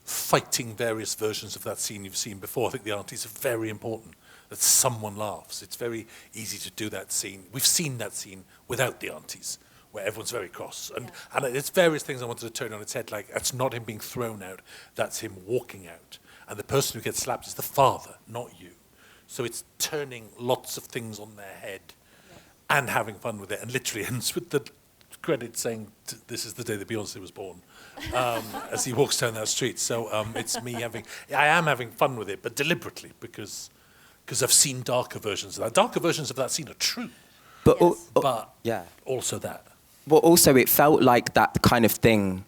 fighting various versions of that scene you've seen before. I think the aunties are very important, that someone laughs. It's very easy to do that scene. We've seen that scene without the aunties, where everyone's very cross. And there's various things I wanted to turn on its head, like that's not him being thrown out, that's him walking out. And the person who gets slapped is the father, not you. So it's turning lots of things on their head and having fun with it, and literally ends with the credit saying, "This is the day that Beyonce was born," as he walks down that street. So it's me I am having fun with it, but deliberately, because I've seen darker versions of that. Darker versions of that scene are true, But, but yeah. also that. Well, also it felt like that kind of thing.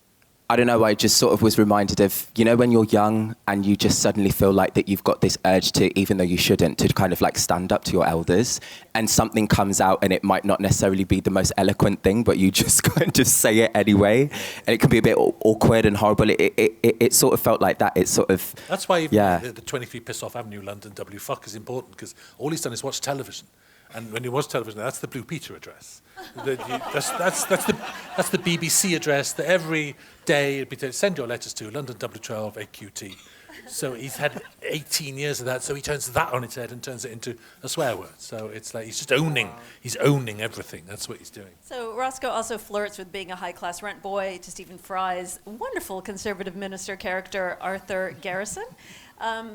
I don't know, I just sort of was reminded of, you know, when you're young and you just suddenly feel like that you've got this urge to, even though you shouldn't, to kind of like stand up to your elders, and something comes out and it might not necessarily be the most eloquent thing, but you just kind of say it anyway. And it can be a bit awkward and horrible. It sort of felt like that. It sort of... That's why even the 23 Piss Off Avenue, London, W fuck is important, because all he's done is watch television. And when you watch television, that's the Blue Peter address. That's the BBC address that every day it'd be send your letters to London W12 AQT. So he's had 18 years of that, so he turns that on its head and turns it into a swear word. So it's like he's just owning everything. That's what he's doing. So Roscoe also flirts with being a high-class rent boy to Stephen Fry's wonderful conservative minister character, Arthur Garrison.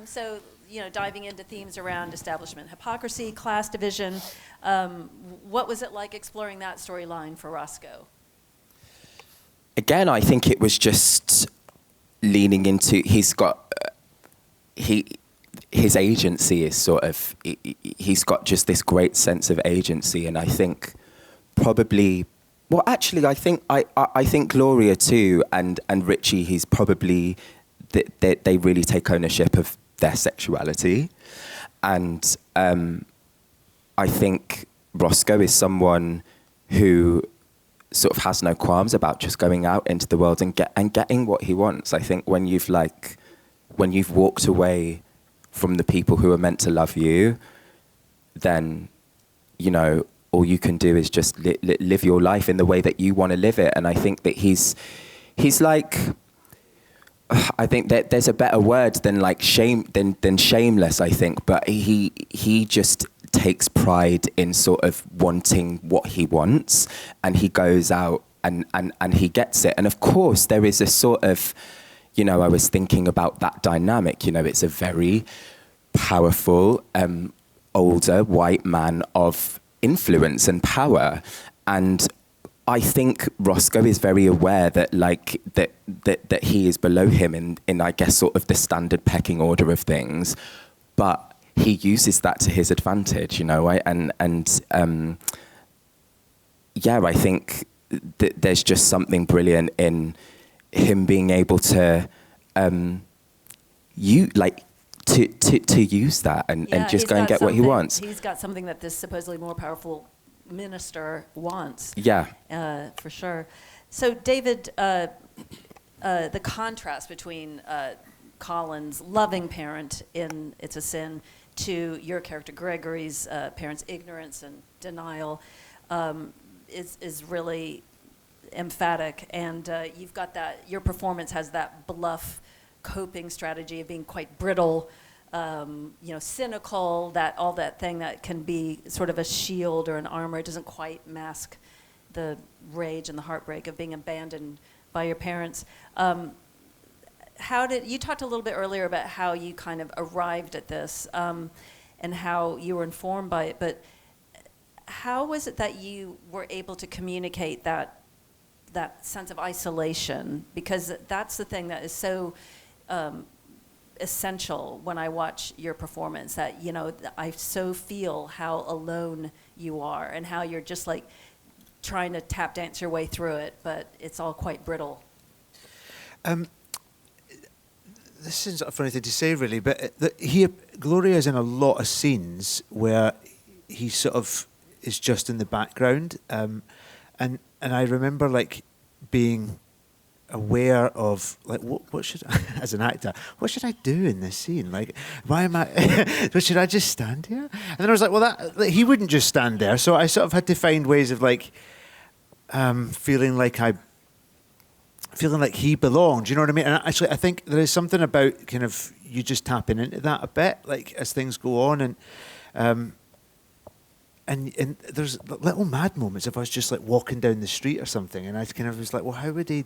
So, you know, diving into themes around establishment hypocrisy, class division. What was it like exploring that storyline for Roscoe? Again, I think it was just leaning into, his agency is sort of, he's got just this great sense of agency, and I think probably, well, actually, I think Gloria too, and Richie, he's probably, they really take ownership of their sexuality, and I think Roscoe is someone who sort of has no qualms about just going out into the world and getting what he wants. I think when you've walked away from the people who are meant to love you, then, you know, all you can do is just live your life in the way that you want to live it. And I think that he's like, I think that there's a better word than like than shameless, I think, but he just takes pride in sort of wanting what he wants, and he goes out and he gets it. And of course there is a sort of, you know, I was thinking about that dynamic, you know, it's a very powerful older white man of influence and power, and I think Roscoe is very aware that like that he is below him in I guess sort of the standard pecking order of things, but he uses that to his advantage, you know. I think that there's just something brilliant in him being able to to use that and just go and get what he wants. He's got something that this supposedly more powerful minister wants. Yeah. For sure. So, David, the contrast between Colin's loving parent in It's a Sin to your character Gregory's parents' ignorance and denial is really emphatic. And you've got that, your performance has that bluff coping strategy of being quite brittle, you know, cynical, that all that thing that can be sort of a shield or an armor. It doesn't quite mask the rage and the heartbreak of being abandoned by your parents. You talked a little bit earlier about how you kind of arrived at this and how you were informed by it, but how was it that you were able to communicate that sense of isolation? Because that's the thing that is so essential when I watch your performance, that, you know, I so feel how alone you are and how you're just like trying to tap dance your way through it, but it's all quite brittle. This is a funny thing to say, really, but Gloria is in a lot of scenes where he sort of is just in the background, and I remember like being aware of like what should I, as an actor, what should I do in this scene? Like, why am I? Should I just stand here? And then I was like, well, he wouldn't just stand there, so I sort of had to find ways of like feeling like he belonged. You know what I mean? And actually, I think there is something about kind of you just tapping into that a bit, like as things go on, and and there's little mad moments if I was just like walking down the street or something, and I kind of was like, well, how would he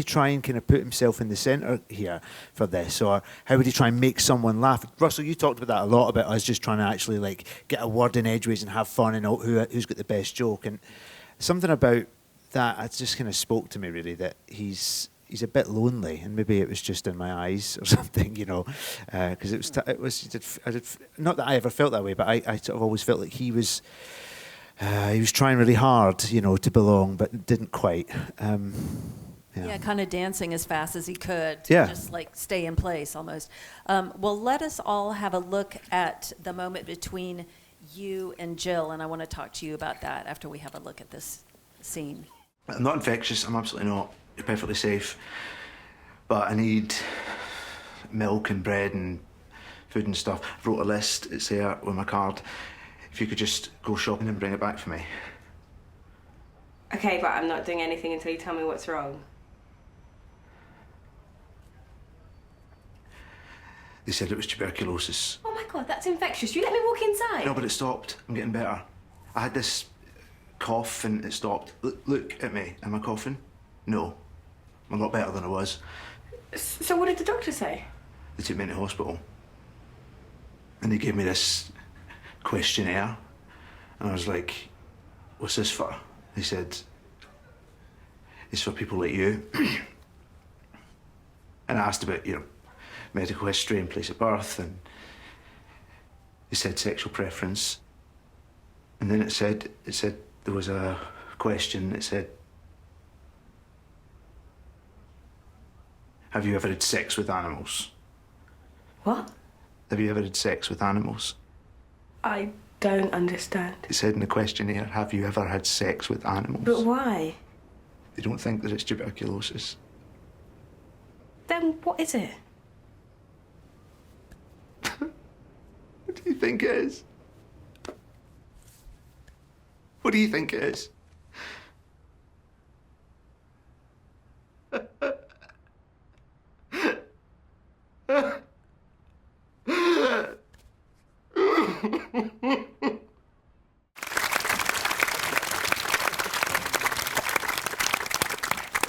try and kind of put himself in the centre here for this, or how would he try and make someone laugh? Russell, you talked about that a lot, about us just trying to actually like get a word in edgeways and have fun and who's got the best joke, and something about that it just kind of spoke to me really, that he's a bit lonely, and maybe it was just in my eyes or something, you know, because I did not that I ever felt that way, but I sort of always felt like he was trying really hard, you know, to belong, but didn't quite. Yeah, kind of dancing as fast as he could to Yeah. just like stay in place almost. Well, let us all have a look at the moment between you and Jill, and I want to talk to you about that after we have a look at this scene. I'm not infectious, I'm absolutely not. You're perfectly safe. But I need milk and bread and food and stuff. I wrote a list, it's there with my card. If you could just go shopping and bring it back for me. Okay, but I'm not doing anything until you tell me what's wrong. They said it was tuberculosis. Oh my God, that's infectious. You let me walk inside. No, but it stopped. I'm getting better. I had this cough and it stopped. Look at me. Am I coughing? No. I'm a lot better than I was. So what did the doctor say? They took me into hospital. And they gave me this questionnaire. And I was like, what's this for? They said, it's for people like you. And I asked about, you know, medical history and place of birth, and they said sexual preference. And then it said there was a question that said, have you ever had sex with animals? What? Have you ever had sex with animals? I don't understand. It said in the questionnaire, have you ever had sex with animals? But why? They don't think that it's tuberculosis. Then what is it? What do you think it is? What do you think it is?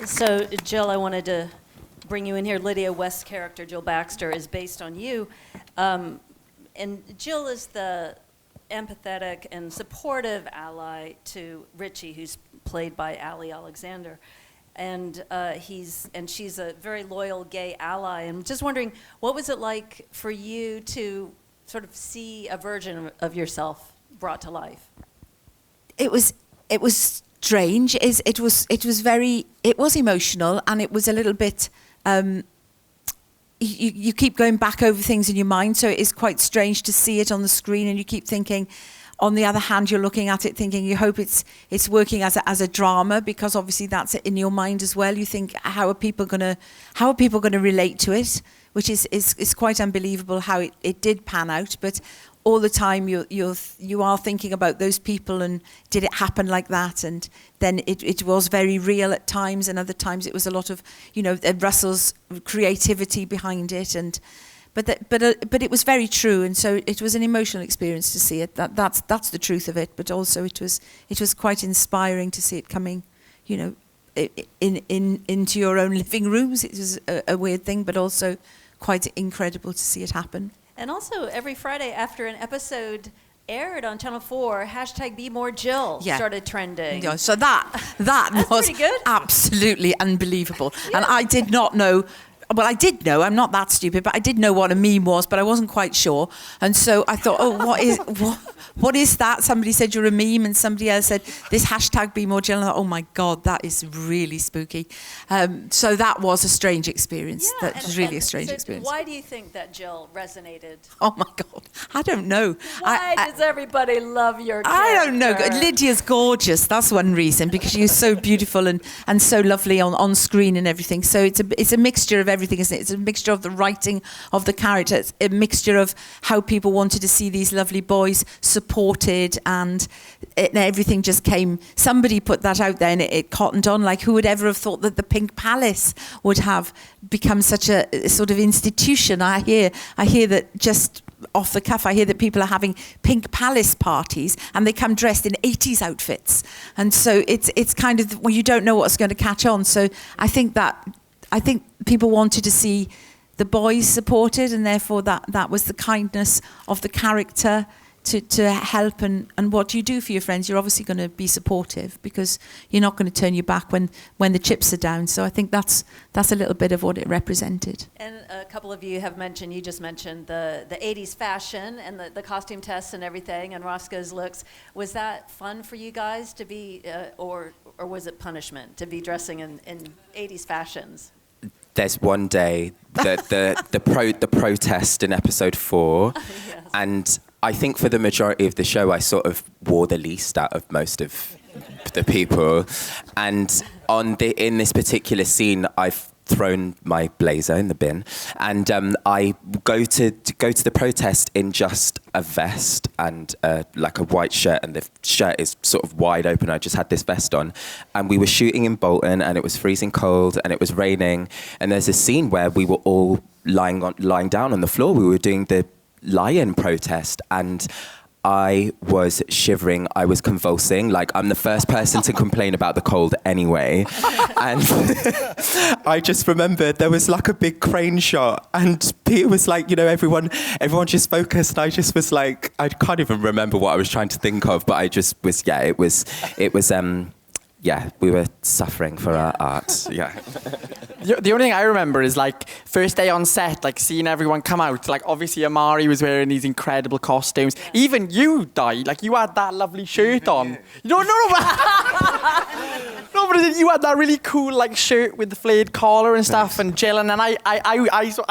So, Jill, I wanted to bring you in here. Lydia West's character, Jill Baxter, is based on you. And Jill is the empathetic and supportive ally to Richie, who's played by Ali Alexander. And she's a very loyal gay ally. And I'm just wondering, what was it like for you to sort of see a version of yourself brought to life? It was strange. It was emotional, and it was a little bit. You keep going back over things in your mind, so it is quite strange to see it on the screen, and you keep thinking. On the other hand, you're looking at it thinking you hope it's working as a drama, because obviously that's in your mind as well. You think, how are people going to relate to it, which is quite unbelievable how it did pan out. But all the time you are thinking about those people, and did it happen like that? And then it was very real at times, and other times it was a lot of Russell's creativity behind it, and. But it was very true, and so it was an emotional experience to see it. That's the truth of it. But also it was quite inspiring to see it coming, into your own living rooms. It was a weird thing, but also quite incredible to see it happen. And also every Friday after an episode aired on Channel 4, #BeMoreJill started trending. Yeah, so that was pretty good. Absolutely unbelievable, and I did not know. Well, I did know. I'm not that stupid, but I did know what a meme was, but I wasn't quite sure. And so I thought, what is that? Somebody said you're a meme, and somebody else said this #BeMoreJill. And I thought, oh my God, that is really spooky. So that was a strange experience. Yeah, that was really a strange experience. Why do you think that Jill resonated? Oh my God, I don't know. Why does everybody love your character? I don't know. Lydia's gorgeous. That's one reason, because she's so beautiful and so lovely on screen and everything. So it's a mixture of everything, isn't it? It's a mixture of the writing of the character. It's a mixture of how people wanted to see these lovely boys supported, and everything just came. Somebody put that out there, and it cottoned on. Like, who would ever have thought that the Pink Palace would have become such a sort of institution? I hear that just off the cuff, I hear that people are having pink palace parties and they come dressed in 80s outfits. And so it's kind of, well, you don't know what's going to catch on. So I think people wanted to see the boys supported, and therefore that was the kindness of the character to help. And what do you do for your friends? You're obviously going to be supportive, because you're not going to turn your back when the chips are down. So I think that's a little bit of what it represented. And a couple of you have mentioned, you just mentioned the 80s fashion and the costume tests and everything, and Roscoe's looks. Was that fun for you guys to be, or was it punishment to be dressing in 80s fashions? There's one day, the protest in episode 4, Yes. and I think for the majority of the show, I sort of wore the least out of most of the people. And in this particular scene, I've thrown my blazer in the bin, and I go to the protest in just a vest and like a white shirt, and the shirt is sort of wide open. I just had this vest on, and we were shooting in Bolton, and it was freezing cold, and it was raining, and there's a scene where we were all lying down on the floor. We were doing the lion protest, and I was shivering, I was convulsing. Like, I'm the first person to complain about the cold anyway. And I just remember there was like a big crane shot, and Peter was like, everyone just focused, and I just was like, I can't even remember what I was trying to think of, but I just was, we were suffering for our art, yeah. The only thing I remember is, like, first day on set, like, seeing everyone come out. Like, obviously, Omari was wearing these incredible costumes. Even you, Di, like, you had that lovely shirt on. No, but you had that really cool, like, shirt with the flared collar and stuff. And Jill, and then I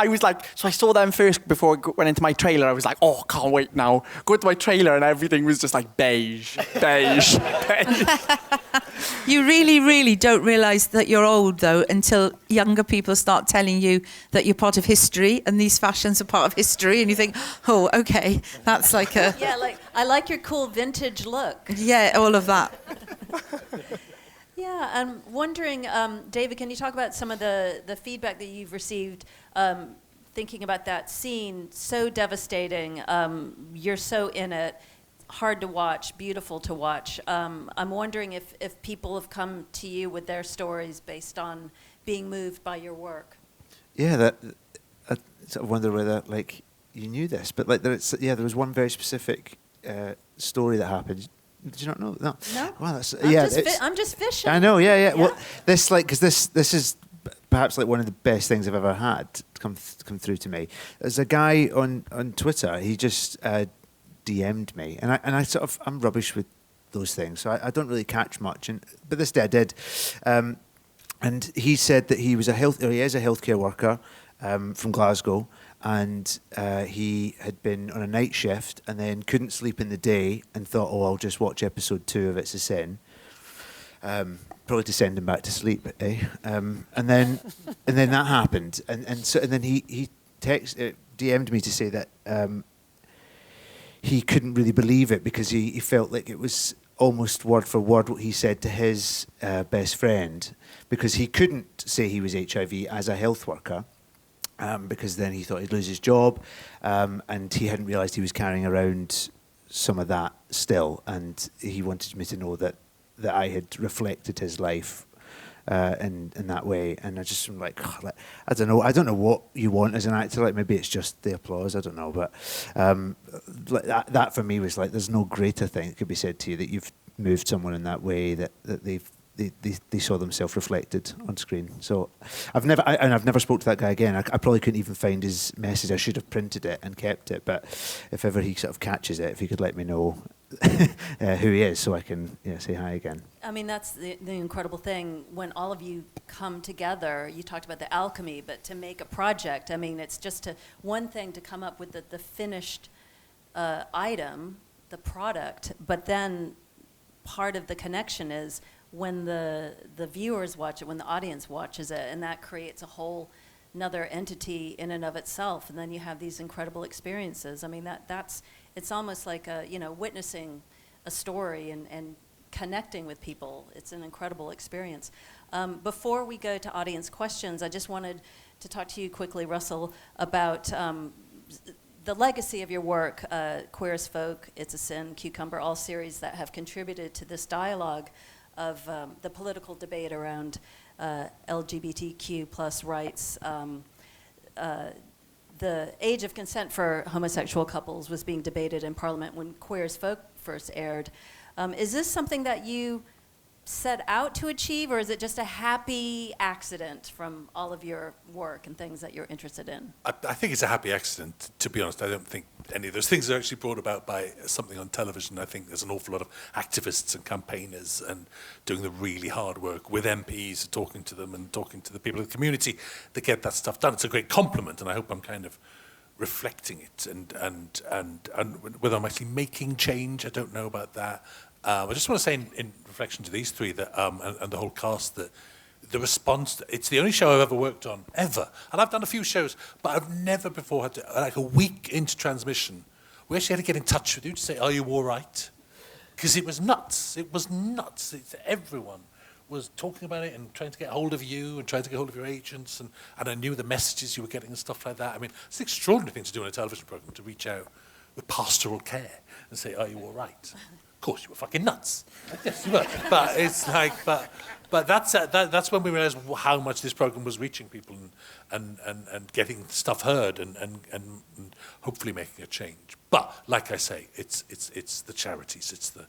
was like, so I saw them first before I went into my trailer. I was like, oh, can't wait now. Go into my trailer, and everything was just like beige. You really, really don't realise that you're old, though, until younger people start telling you that you're part of history and these fashions are part of history, and you think, oh, okay, that's like a... Yeah, like, I like your cool vintage look. Yeah, all of that. Yeah, I'm wondering, David, can you talk about some of the feedback that you've received, thinking about that scene, so devastating, you're so in it, hard to watch, beautiful to watch. I'm wondering if people have come to you with their stories based on being moved by your work. Yeah, I sort of wonder whether, like, you knew this, but like there was one very specific story that happened. Did you not know? No. Well, I'm just fishing. I know. Yeah. Well, because this is perhaps like one of the best things I've ever had come through to me. There's a guy on Twitter. He just DM'd me, and I sort of, I'm rubbish with those things, so I don't really catch much. But this day I did, and he said that he is a healthcare worker from Glasgow, and he had been on a night shift and then couldn't sleep in the day and thought, oh, I'll just watch episode 2 of It's a Sin. Probably to send him back to sleep, and then that happened, and then he DM'd me to say that he couldn't really believe it, because he felt like it was almost word for word what he said to his best friend, because he couldn't say he was HIV as a health worker, because then he thought he'd lose his job, and he hadn't realised he was carrying around some of that still, and he wanted me to know that I had reflected his life in that way. And I just am like, I don't know what you want as an actor. Like, maybe it's just the applause, I don't know, but like that for me was like, there's no greater thing that could be said to you, that you've moved someone in that way, that they saw themselves reflected on screen. So I've never spoke to that guy again. I probably couldn't even find his message. I should have printed it and kept it, but if ever he sort of catches it, if he could let me know who he is, so I can say hi again. I mean, that's the incredible thing. When all of you come together, you talked about the alchemy, but to make a project, I mean, it's just one thing to come up with the finished item, the product, but then part of the connection is when the viewers watch it, when the audience watches it, and that creates a whole another entity in and of itself, and then you have these incredible experiences. I mean, it's almost like witnessing a story and connecting with people. It's an incredible experience. Before we go to audience questions, I just wanted to talk to you quickly, Russell, about the legacy of your work, Queer as Folk, It's a Sin, Cucumber, all series that have contributed to this dialogue of the political debate around LGBTQ plus rights. The age of consent for homosexual couples was being debated in Parliament when Queer as Folk first aired. Is this something that you set out to achieve, or is it just a happy accident from all of your work and things that you're interested in? I think it's a happy accident, to be honest. I don't think any of those things are actually brought about by something on television. I think there's an awful lot of activists and campaigners and doing the really hard work with MPs, talking to them and talking to the people of the community that get that stuff done. It's a great compliment, and I hope I'm kind of reflecting it. And whether I'm actually making change, I don't know about that. I just want to say in reflection to these three that, and the whole cast, that the response, it's the only show I've ever worked on, ever. And I've done a few shows, but I've never before had to, like a week into transmission, we actually had to get in touch with you to say, are you all right? Because it was nuts. It was nuts. Everyone was talking about it and trying to get hold of you and trying to get hold of your agents. And I knew the messages you were getting and stuff like that. I mean, it's an extraordinary thing to do on a television program, to reach out with pastoral care and say, are you all right? Of course, you were fucking nuts. Yes, you were. But it's like, but that's when we realised how much this program was reaching people and getting stuff heard and hopefully making a change. But like I say, it's the charities, it's the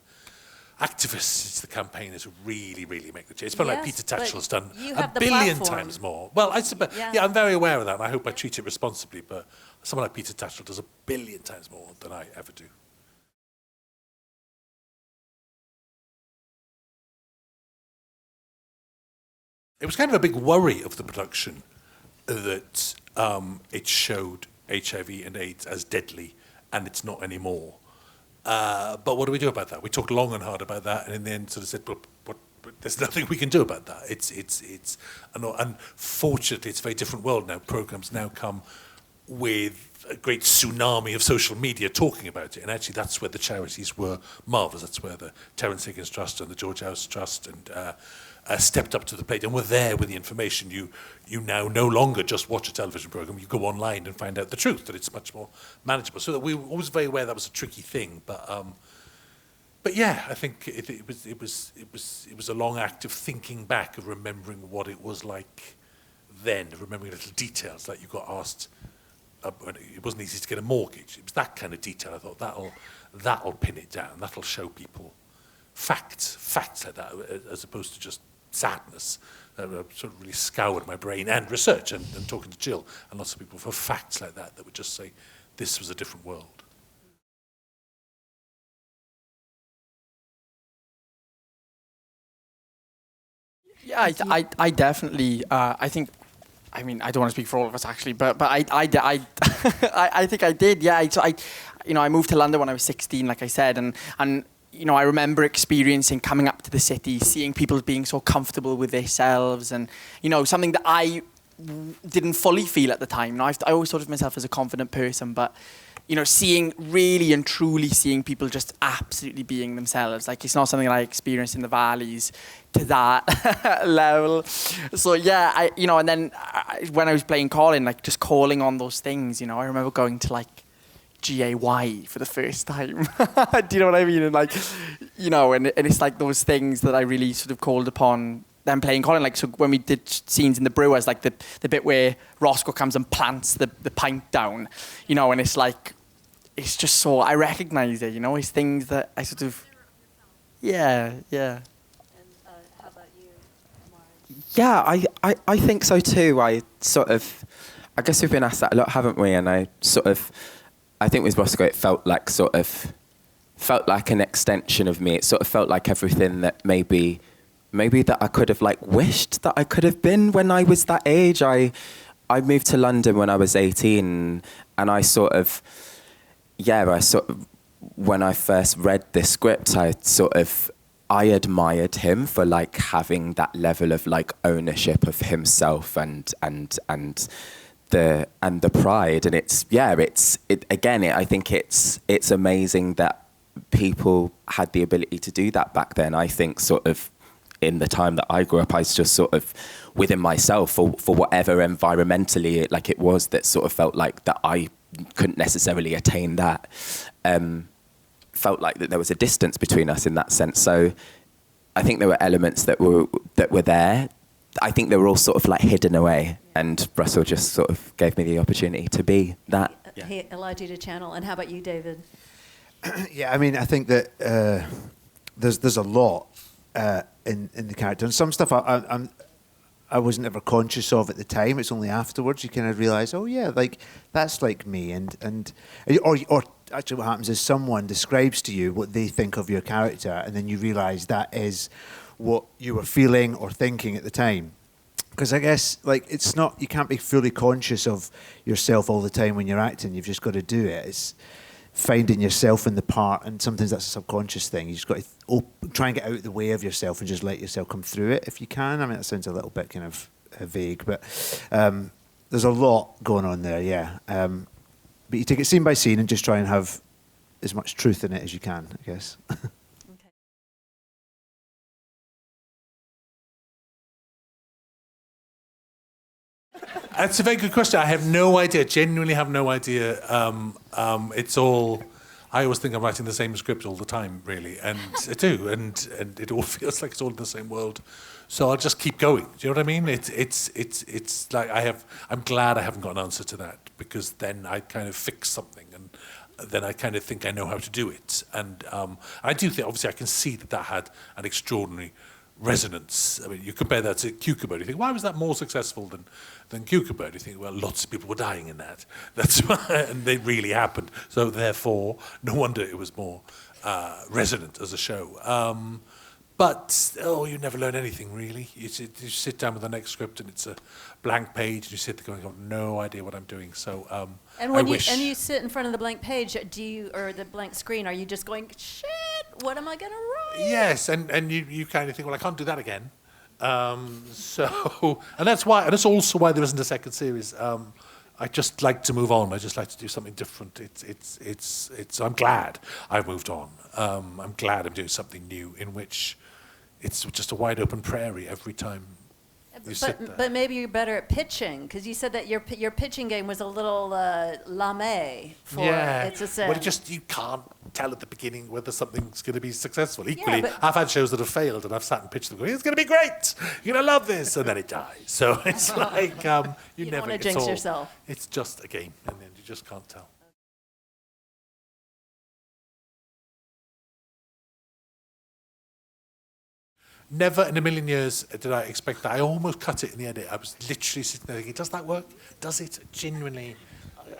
activists, it's the campaigners who really make the change. It's probably like Peter Tatchell's done a billion times more. Well, I suppose, yeah, I'm very aware of that, and I hope I treat it responsibly. But someone like Peter Tatchell does a billion times more than I ever do. It was kind of a big worry of the production that it showed HIV and AIDS as deadly, and it's not anymore. But what do we do about that? We talked long and hard about that, and in the end sort of said, but there's nothing we can do about that. Unfortunately, it's a very different world now. Programs now come with a great tsunami of social media talking about it, and actually that's where the charities were marvellous. That's where the Terence Higgins Trust and the George House Trust and stepped up to the plate and were there with the information. You now no longer just watch a television program. You go online and find out the truth, that it's much more manageable. So that we were always very aware that was a tricky thing. But yeah, I think it was a long act of thinking back, of remembering what it was like then, of remembering little details, like you got asked. It wasn't easy to get a mortgage. It was that kind of detail. I thought that'll pin it down. That'll show people facts like that, as opposed to just sadness. Sort of really scoured my brain and research and talking to Jill and lots of people for facts like that would just say this was a different world. Yeah, I definitely. I think. I mean, I don't want to speak for all of us actually, but I think I did. Yeah, I moved to London when I was 16, like I said, and I remember experiencing coming up to the city, seeing people being so comfortable with themselves, and something that I didn't fully feel at the time. I always thought of myself as a confident person, but seeing really and truly seeing people just absolutely being themselves. Like, it's not something that I experienced in the valleys to that level. So yeah, and then when I was playing Colin, like just calling on those things, I remember going to like GAY for the first time. Do you know what I mean? And and it's like those things that I really sort of called upon them playing Colin. Like, so when we did scenes in the Brewers, like the bit where Roscoe comes and plants the pint down, and it's like, it's just so, I recognise it, it's things that I sort of, yeah. And how about you, Omari? Yeah, I think so too. I guess we've been asked that a lot, haven't we? And I think with Roscoe, it felt like an extension of me. It sort of felt like everything that maybe that I could have wished that I could have been when I was that age. I moved to London when I was 18, and when I first read this script, I admired him for having that level of ownership of himself and the pride. And I think it's amazing that people had the ability to do that back then. I think in the time that I grew up, I was just within myself for whatever environmentally it was that felt like that I couldn't necessarily attain that. Felt like that there was a distance between us in that sense. So I think there were elements that were there. I think they were all sort of like hidden away, and Russell just sort of gave me the opportunity to be that. He allowed you to channel. And how about you, David? Yeah, I mean, I think that there's a lot in the character, and some stuff I wasn't ever conscious of at the time. It's only afterwards you kind of realise, oh yeah, like that's like me, and or actually what happens is someone describes to you what they think of your character, and then you realise that is what you were feeling or thinking at the time. Because I guess like it's not, you can't be fully conscious of yourself all the time when you're acting. You've just got to do it. It's finding yourself in the part, and sometimes that's a subconscious thing. You just got to try and get out of the way of yourself and just let yourself come through it if you can. I mean, that sounds a little bit kind of vague, but there's a lot going on there, yeah. But you take it scene by scene and just try and have as much truth in it as you can, I guess. That's a very good question. I have no idea. Genuinely have no idea. It's all. I always think I'm writing the same script all the time, really, and I do, and it all feels like it's all in the same world. So I'll just keep going. Do you know what I mean? It's like I'm glad I haven't got an answer to that, because then I kind of fix something, and then I kind of think I know how to do it. And I do think, obviously, I can see that had an extraordinary resonance. I mean, you compare that to Cucumber, you think, why was that more successful than Cucumber? You think, well, lots of people were dying in that. That's why, and they really happened. So therefore, no wonder it was more resonant as a show. But you never learn anything really. You sit down with the next script and it's a blank page, and you sit there going, I've no idea what I'm doing. So and when you sit in front of the blank page, or the blank screen, are you just going, shit, what am I going to write? Yes, and you kind of think, well, I can't do that again. So, and that's also why there isn't a second series. I just like to move on. I just like to do something different. I'm glad I've moved on. I'm glad I'm doing something new in which it's just a wide open prairie every time you sit there. But maybe you're better at pitching, because you said that your pitching game was a little lame for It's a Sin. Well, you can't tell at the beginning whether something's going to be successful. Equally, I've had shows that have failed, and I've sat and pitched them going, it's going to be great, you're going to love this, and then it dies. So it's like, you don't never want to jinx yourself. It's just a game, and then you just can't tell. Never in a million years did I expect that. I almost cut it in the edit. I was literally sitting there thinking, does that work? Does it genuinely?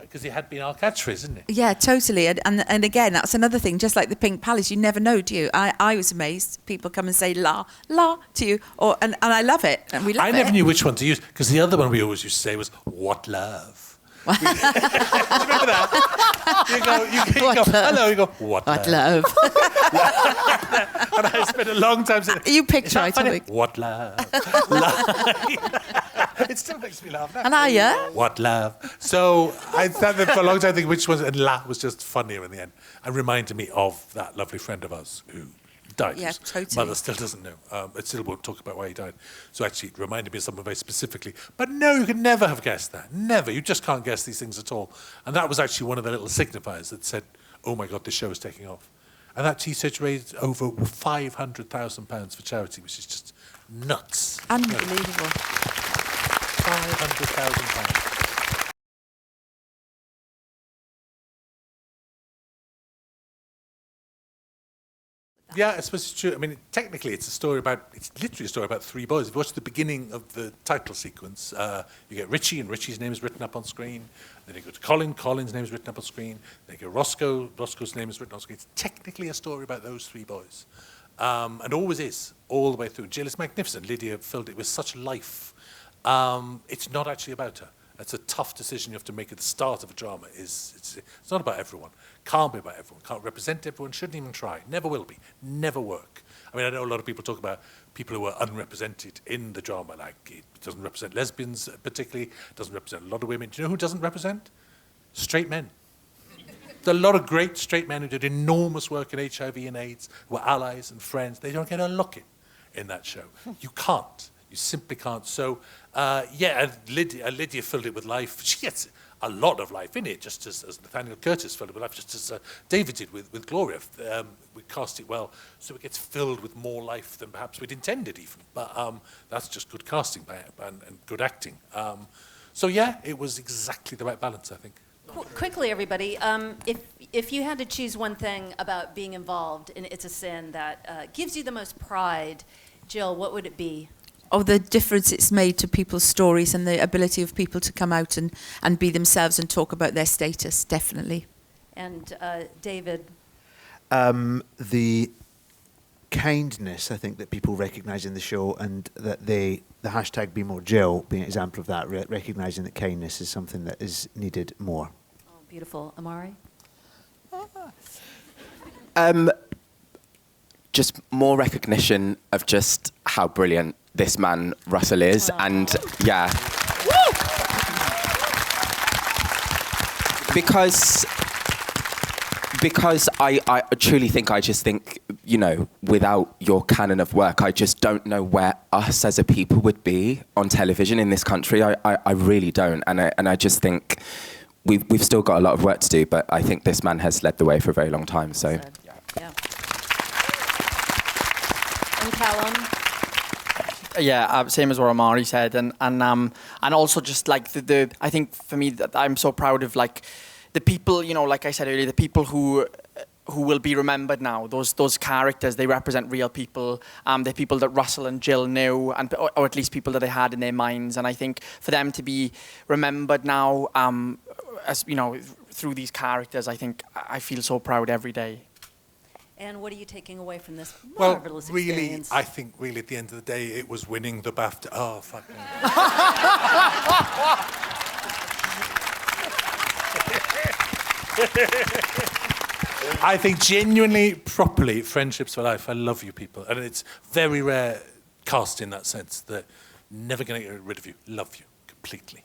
Because it had been our catchphrase, isn't it? Yeah, totally. And again, that's another thing. Just like the Pink Palace, you never know, do you? I was amazed. People come and say la to you, and I love it. And we love it. I never knew which one to use, because the other one we always used to say was, what love? Remember that? You go, hello, you go, what love? And I spent a long time saying, you picture it. What love? It still makes me laugh now. And I, what love? So I sat there for a long time thinking which one, and la was just funnier in the end, and reminded me of that lovely friend of ours who died. Yeah, totally. Mother still doesn't know. It still won't talk about why he died. So actually it reminded me of someone very specifically. But no, you could never have guessed that. Never. You just can't guess these things at all. And that was actually one of the little signifiers that said, oh my God, this show is taking off. And that T-Search raised over £500,000 for charity, which is just nuts. Unbelievable. £500,000. Yeah, I suppose it's true. I mean, technically, it's literally a story about three boys. If you watch the beginning of the title sequence, you get Richie, and Richie's name is written up on screen. Then you go to Colin, Colin's name is written up on screen. Then you go Roscoe, Roscoe's name is written on screen. It's technically a story about those three boys. And always is, all the way through. Jill is magnificent. Lydia filled it with such life. It's not actually about her. It's a tough decision you have to make at the start of a drama. It's not about everyone. Can't be about everyone. Can't represent everyone. Shouldn't even try. Never will be. Never work. I mean, I know a lot of people talk about people who are unrepresented in the drama. Like, it doesn't represent lesbians particularly. It doesn't represent a lot of women. Do you know who doesn't represent? Straight men. There are a lot of great straight men who did enormous work in HIV and AIDS, who were allies and friends. They don't get a look in that show. You can't. You simply can't. So, and Lydia filled it with life. She gets a lot of life in it, just as Nathaniel Curtis filled it with life, just as David did with Gloria. We cast it well, so it gets filled with more life than perhaps we'd intended even. But that's just good casting and good acting. So yeah, it was exactly the right balance, I think. Quickly, everybody, if you had to choose one thing about being involved in It's a Sin that gives you the most pride, Jill, what would it be? Oh, the difference it's made to people's stories and the ability of people to come out and be themselves and talk about their status, definitely. And David? The kindness, I think, that people recognise in the show, and that the hashtag Be More Jill being an example of that, recognising that kindness is something that is needed more. Oh, beautiful. Omari? Just more recognition of just how brilliant this man Russell is, and yeah. Woo! Because I truly think, you know, without your canon of work, I just don't know where us as a people would be on television in this country. I really don't, and I just think we've still got a lot of work to do, but I think this man has led the way for a very long time. So yeah. And Callum? Yeah, same as what Omari said, and also just like the I think for me that I'm so proud of like the people, you know, like I said earlier, the people who will be remembered now. Those characters, they represent real people. They're people that Russell and Jill knew, or at least people that they had in their minds. And I think for them to be remembered now, as you know, through these characters, I think I feel so proud every day. And what are you taking away from this Well, marvelous really, experience? I think really at the end of the day, it was winning the BAFTA. Oh, fuck me. I think genuinely, properly, friendships for life. I love you people. And it's very rare cast in that sense that never going to get rid of you. Love you completely.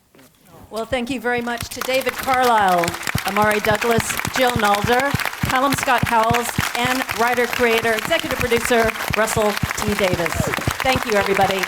Well, thank you very much to David Carlyle, Omari Douglas, Jill Nalder, Callum Scott Howells, and writer, creator, executive producer, Russell T Davies. Thank you, everybody.